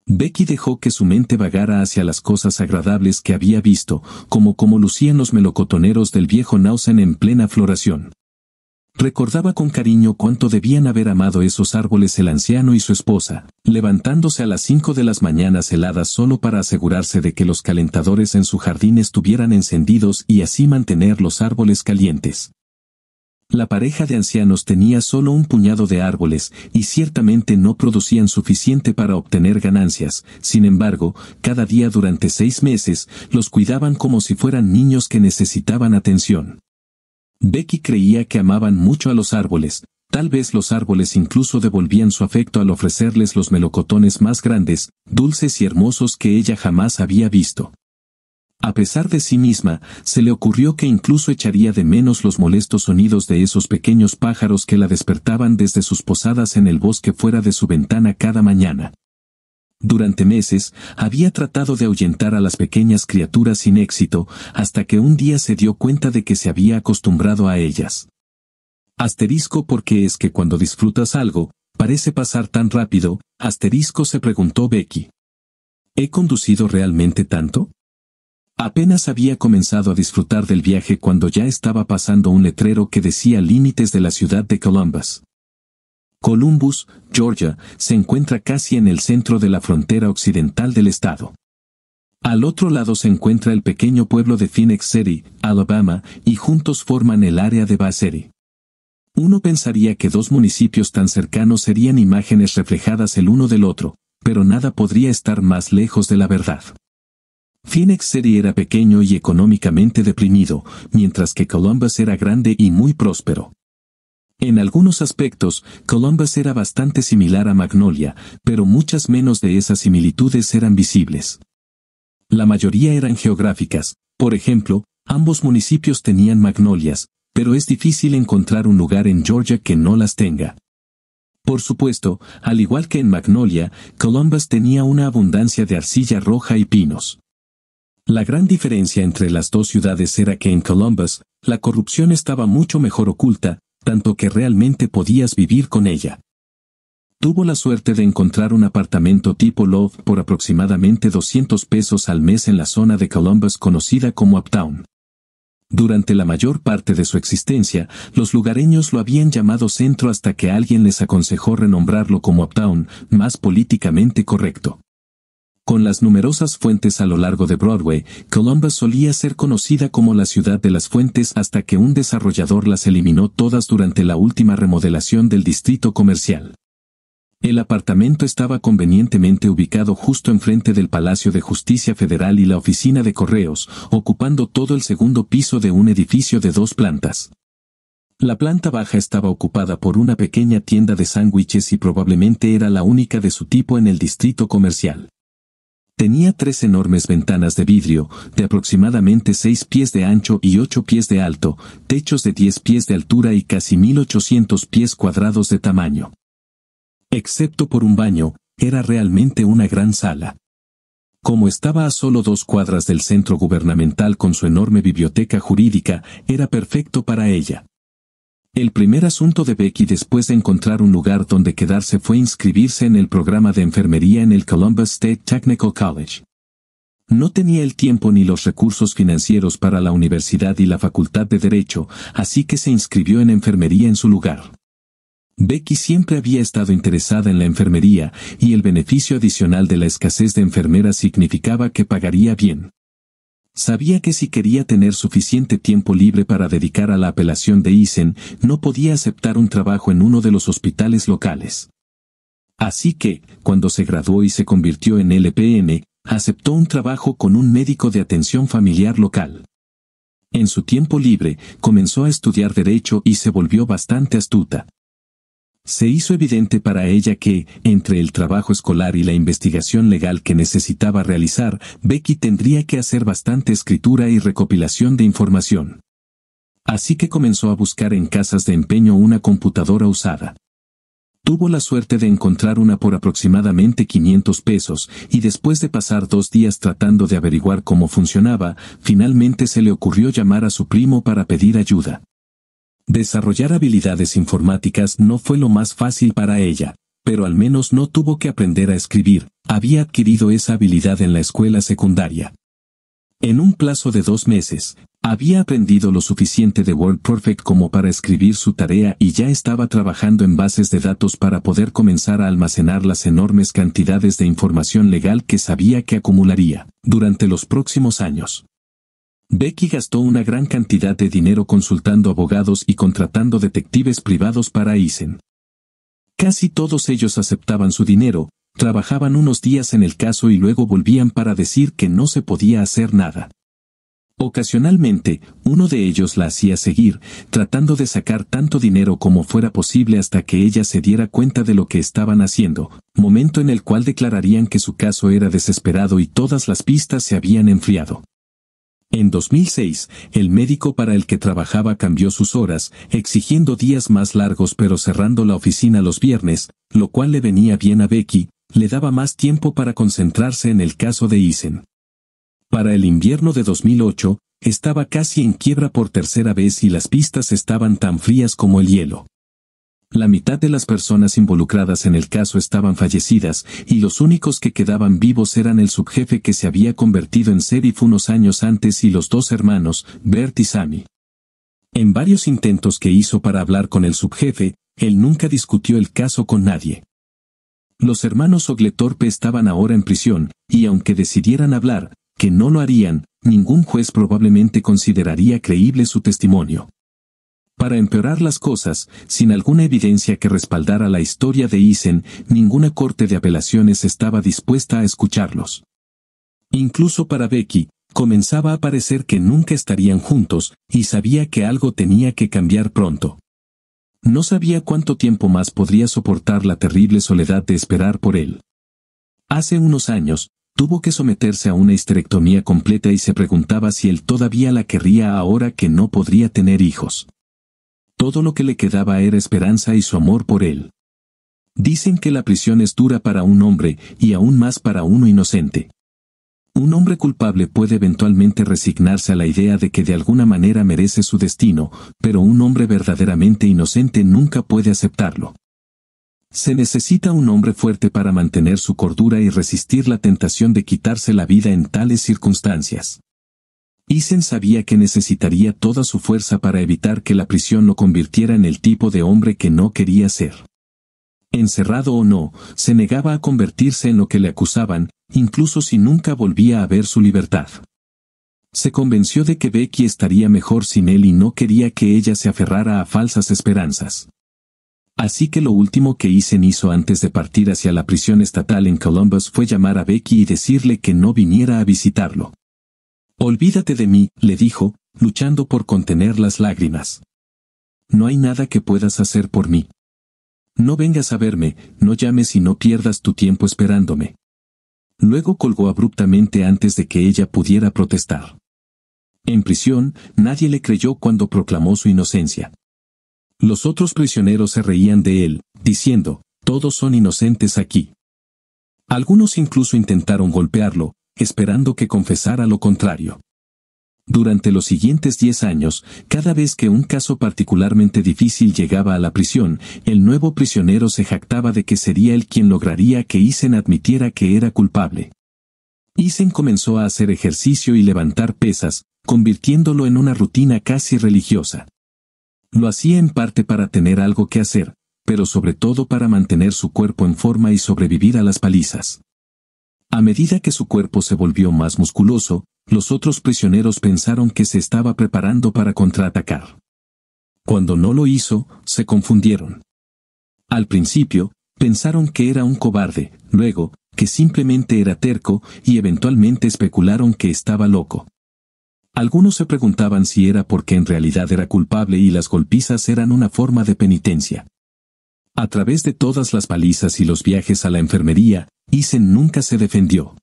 [SPEAKER 1] Becky dejó que su mente vagara hacia las cosas agradables que había visto, como cómo lucían los melocotoneros del viejo Nausen en plena floración. Recordaba con cariño cuánto debían haber amado esos árboles el anciano y su esposa, levantándose a las 5 de las mañanas heladas solo para asegurarse de que los calentadores en su jardín estuvieran encendidos y así mantener los árboles calientes. La pareja de ancianos tenía solo un puñado de árboles, y ciertamente no producían suficiente para obtener ganancias. Sin embargo, cada día durante 6 meses, los cuidaban como si fueran niños que necesitaban atención. Becky creía que amaban mucho a los árboles. Tal vez los árboles incluso devolvían su afecto al ofrecerles los melocotones más grandes, dulces y hermosos que ella jamás había visto. A pesar de sí misma, se le ocurrió que incluso echaría de menos los molestos sonidos de esos pequeños pájaros que la despertaban desde sus posadas en el bosque fuera de su ventana cada mañana. Durante meses, había tratado de ahuyentar a las pequeñas criaturas sin éxito, hasta que un día se dio cuenta de que se había acostumbrado a ellas. Asterisco porque es que cuando disfrutas algo, parece pasar tan rápido, asterisco se preguntó Becky. ¿He conducido realmente tanto? Apenas había comenzado a disfrutar del viaje cuando ya estaba pasando un letrero que decía límites de la ciudad de Columbus. Columbus, Georgia, se encuentra casi en el centro de la frontera occidental del estado. Al otro lado se encuentra el pequeño pueblo de Phoenix City, Alabama, y juntos forman el área de Bay City. Uno pensaría que dos municipios tan cercanos serían imágenes reflejadas el uno del otro, pero nada podría estar más lejos de la verdad. Phoenix City era pequeño y económicamente deprimido, mientras que Columbus era grande y muy próspero. En algunos aspectos, Columbus era bastante similar a Magnolia, pero muchas menos de esas similitudes eran visibles. La mayoría eran geográficas, por ejemplo, ambos municipios tenían magnolias, pero es difícil encontrar un lugar en Georgia que no las tenga. Por supuesto, al igual que en Magnolia, Columbus tenía una abundancia de arcilla roja y pinos. La gran diferencia entre las dos ciudades era que en Columbus, la corrupción estaba mucho mejor oculta, tanto que realmente podías vivir con ella. Tuvo la suerte de encontrar un apartamento tipo loft por aproximadamente $200 al mes en la zona de Columbus conocida como Uptown. Durante la mayor parte de su existencia, los lugareños lo habían llamado Centro hasta que alguien les aconsejó renombrarlo como Uptown, más políticamente correcto. Con las numerosas fuentes a lo largo de Broadway, Columbus solía ser conocida como la ciudad de las fuentes hasta que un desarrollador las eliminó todas durante la última remodelación del distrito comercial. El apartamento estaba convenientemente ubicado justo enfrente del Palacio de Justicia Federal y la oficina de correos, ocupando todo el segundo piso de un edificio de 2 plantas. La planta baja estaba ocupada por una pequeña tienda de sándwiches y probablemente era la única de su tipo en el distrito comercial. Tenía 3 enormes ventanas de vidrio, de aproximadamente 6 pies de ancho y 8 pies de alto, techos de 10 pies de altura y casi 1.800 pies cuadrados de tamaño. Excepto por un baño, era realmente una gran sala. Como estaba a solo 2 cuadras del centro gubernamental con su enorme biblioteca jurídica, era perfecto para ella. El primer asunto de Becky después de encontrar un lugar donde quedarse fue inscribirse en el programa de enfermería en el Columbus State Technical College. No tenía el tiempo ni los recursos financieros para la universidad y la facultad de Derecho, así que se inscribió en enfermería en su lugar. Becky siempre había estado interesada en la enfermería, y el beneficio adicional de la escasez de enfermeras significaba que pagaría bien. Sabía que si quería tener suficiente tiempo libre para dedicar a la apelación de Eisen, no podía aceptar un trabajo en uno de los hospitales locales. Así que, cuando se graduó y se convirtió en LPN, aceptó un trabajo con un médico de atención familiar local. En su tiempo libre, comenzó a estudiar Derecho y se volvió bastante astuta. Se hizo evidente para ella que, entre el trabajo escolar y la investigación legal que necesitaba realizar, Becky tendría que hacer bastante escritura y recopilación de información. Así que comenzó a buscar en casas de empeño una computadora usada. Tuvo la suerte de encontrar una por aproximadamente $500, y después de pasar 2 días tratando de averiguar cómo funcionaba, finalmente se le ocurrió llamar a su primo para pedir ayuda. Desarrollar habilidades informáticas no fue lo más fácil para ella, pero al menos no tuvo que aprender a escribir, había adquirido esa habilidad en la escuela secundaria. En un plazo de 2 meses, había aprendido lo suficiente de WordPerfect como para escribir su tarea y ya estaba trabajando en bases de datos para poder comenzar a almacenar las enormes cantidades de información legal que sabía que acumularía durante los próximos años. Becky gastó una gran cantidad de dinero consultando abogados y contratando detectives privados para Eisen. Casi todos ellos aceptaban su dinero, trabajaban unos días en el caso y luego volvían para decir que no se podía hacer nada. Ocasionalmente, uno de ellos la hacía seguir, tratando de sacar tanto dinero como fuera posible hasta que ella se diera cuenta de lo que estaban haciendo, momento en el cual declararían que su caso era desesperado y todas las pistas se habían enfriado. En 2006, el médico para el que trabajaba cambió sus horas, exigiendo días más largos pero cerrando la oficina los viernes, lo cual le venía bien a Becky, le daba más tiempo para concentrarse en el caso de Eason. Para el invierno de 2008, estaba casi en quiebra por tercera vez y las pistas estaban tan frías como el hielo. La mitad de las personas involucradas en el caso estaban fallecidas, y los únicos que quedaban vivos eran el subjefe que se había convertido en sheriff unos años antes y los dos hermanos, Bert y Sammy. En varios intentos que hizo para hablar con el subjefe, él nunca discutió el caso con nadie. Los hermanos Oglethorpe estaban ahora en prisión, y aunque decidieran hablar, que no lo harían, ningún juez probablemente consideraría creíble su testimonio. Para empeorar las cosas, sin alguna evidencia que respaldara la historia de Eason, ninguna corte de apelaciones estaba dispuesta a escucharlos. Incluso para Becky, comenzaba a parecer que nunca estarían juntos, y sabía que algo tenía que cambiar pronto. No sabía cuánto tiempo más podría soportar la terrible soledad de esperar por él. Hace unos años, tuvo que someterse a una histerectomía completa y se preguntaba si él todavía la querría ahora que no podría tener hijos. Todo lo que le quedaba era esperanza y su amor por él. Dicen que la prisión es dura para un hombre, y aún más para uno inocente. Un hombre culpable puede eventualmente resignarse a la idea de que de alguna manera merece su destino, pero un hombre verdaderamente inocente nunca puede aceptarlo. Se necesita un hombre fuerte para mantener su cordura y resistir la tentación de quitarse la vida en tales circunstancias. Eason sabía que necesitaría toda su fuerza para evitar que la prisión lo convirtiera en el tipo de hombre que no quería ser. Encerrado o no, se negaba a convertirse en lo que le acusaban, incluso si nunca volvía a ver su libertad. Se convenció de que Becky estaría mejor sin él y no quería que ella se aferrara a falsas esperanzas. Así que lo último que Eason hizo antes de partir hacia la prisión estatal en Columbus fue llamar a Becky y decirle que no viniera a visitarlo. «Olvídate de mí», le dijo, luchando por contener las lágrimas. «No hay nada que puedas hacer por mí. No vengas a verme, no llames y no pierdas tu tiempo esperándome». Luego colgó abruptamente antes de que ella pudiera protestar. En prisión, nadie le creyó cuando proclamó su inocencia. Los otros prisioneros se reían de él, diciendo, «Todos son inocentes aquí». Algunos incluso intentaron golpearlo, esperando que confesara lo contrario. Durante los siguientes 10 años, cada vez que un caso particularmente difícil llegaba a la prisión, el nuevo prisionero se jactaba de que sería él quien lograría que Eason admitiera que era culpable. Eason comenzó a hacer ejercicio y levantar pesas, convirtiéndolo en una rutina casi religiosa. Lo hacía en parte para tener algo que hacer, pero sobre todo para mantener su cuerpo en forma y sobrevivir a las palizas. A medida que su cuerpo se volvió más musculoso, los otros prisioneros pensaron que se estaba preparando para contraatacar. Cuando no lo hizo, se confundieron. Al principio, pensaron que era un cobarde, luego, que simplemente era terco, y eventualmente especularon que estaba loco. Algunos se preguntaban si era porque en realidad era culpable y las golpizas eran una forma de penitencia. A través de todas las palizas y los viajes a la enfermería, Eason nunca se defendió.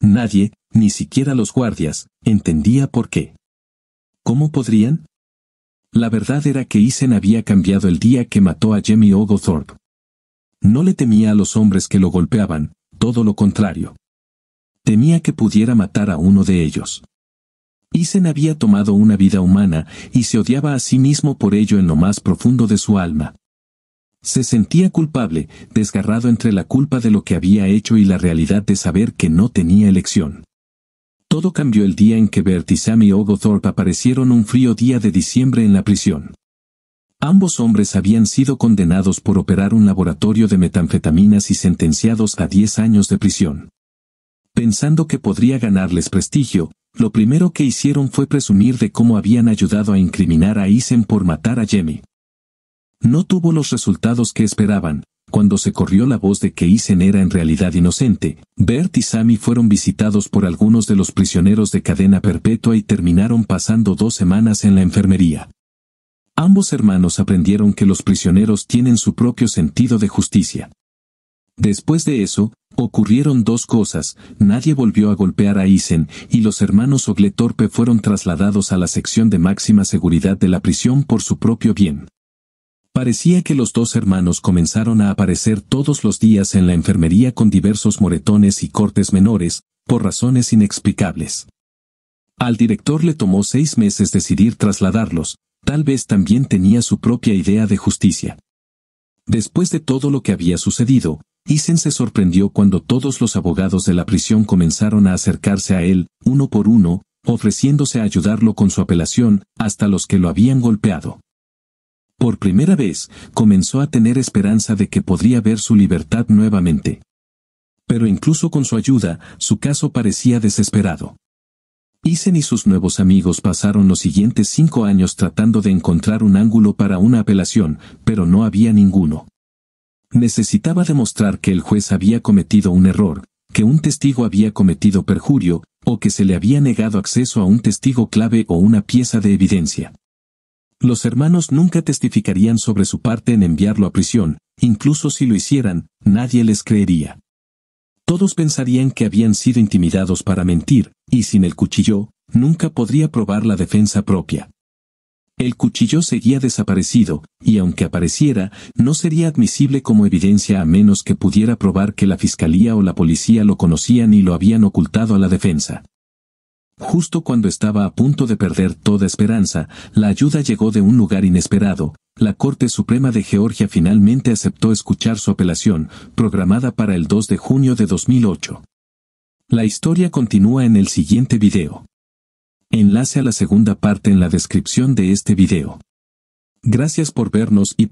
[SPEAKER 1] Nadie, ni siquiera los guardias, entendía por qué. ¿Cómo podrían? La verdad era que Eason había cambiado el día que mató a Jamie Oglethorpe. No le temía a los hombres que lo golpeaban, todo lo contrario. Temía que pudiera matar a uno de ellos. Eason había tomado una vida humana, y se odiaba a sí mismo por ello en lo más profundo de su alma. Se sentía culpable, desgarrado entre la culpa de lo que había hecho y la realidad de saber que no tenía elección. Todo cambió el día en que Bert y Sammy Oglethorpe aparecieron un frío día de diciembre en la prisión. Ambos hombres habían sido condenados por operar un laboratorio de metanfetaminas y sentenciados a 10 años de prisión. Pensando que podría ganarles prestigio, lo primero que hicieron fue presumir de cómo habían ayudado a incriminar a Eason por matar a Jamie. No tuvo los resultados que esperaban. Cuando se corrió la voz de que Eason era en realidad inocente, Bert y Sammy fueron visitados por algunos de los prisioneros de cadena perpetua y terminaron pasando 2 semanas en la enfermería. Ambos hermanos aprendieron que los prisioneros tienen su propio sentido de justicia. Después de eso, ocurrieron dos cosas: nadie volvió a golpear a Eisen, y los hermanos Oglethorpe fueron trasladados a la sección de máxima seguridad de la prisión por su propio bien. Parecía que los dos hermanos comenzaron a aparecer todos los días en la enfermería con diversos moretones y cortes menores, por razones inexplicables. Al director le tomó 6 meses decidir trasladarlos, tal vez también tenía su propia idea de justicia. Después de todo lo que había sucedido, Eisen se sorprendió cuando todos los abogados de la prisión comenzaron a acercarse a él, uno por uno, ofreciéndose a ayudarlo con su apelación, hasta los que lo habían golpeado. Por primera vez, comenzó a tener esperanza de que podría ver su libertad nuevamente. Pero incluso con su ayuda, su caso parecía desesperado. Eisen y sus nuevos amigos pasaron los siguientes 5 años tratando de encontrar un ángulo para una apelación, pero no había ninguno. Necesitaba demostrar que el juez había cometido un error, que un testigo había cometido perjurio, o que se le había negado acceso a un testigo clave o una pieza de evidencia. Los hermanos nunca testificarían sobre su parte en enviarlo a prisión, incluso si lo hicieran, nadie les creería. Todos pensarían que habían sido intimidados para mentir, y sin el cuchillo, nunca podría probar la defensa propia. El cuchillo seguía desaparecido, y aunque apareciera, no sería admisible como evidencia a menos que pudiera probar que la fiscalía o la policía lo conocían y lo habían ocultado a la defensa. Justo cuando estaba a punto de perder toda esperanza, la ayuda llegó de un lugar inesperado. La Corte Suprema de Georgia finalmente aceptó escuchar su apelación, programada para el 2 de junio de 2008. La historia continúa en el siguiente video. Enlace a la segunda parte en la descripción de este video. Gracias por vernos y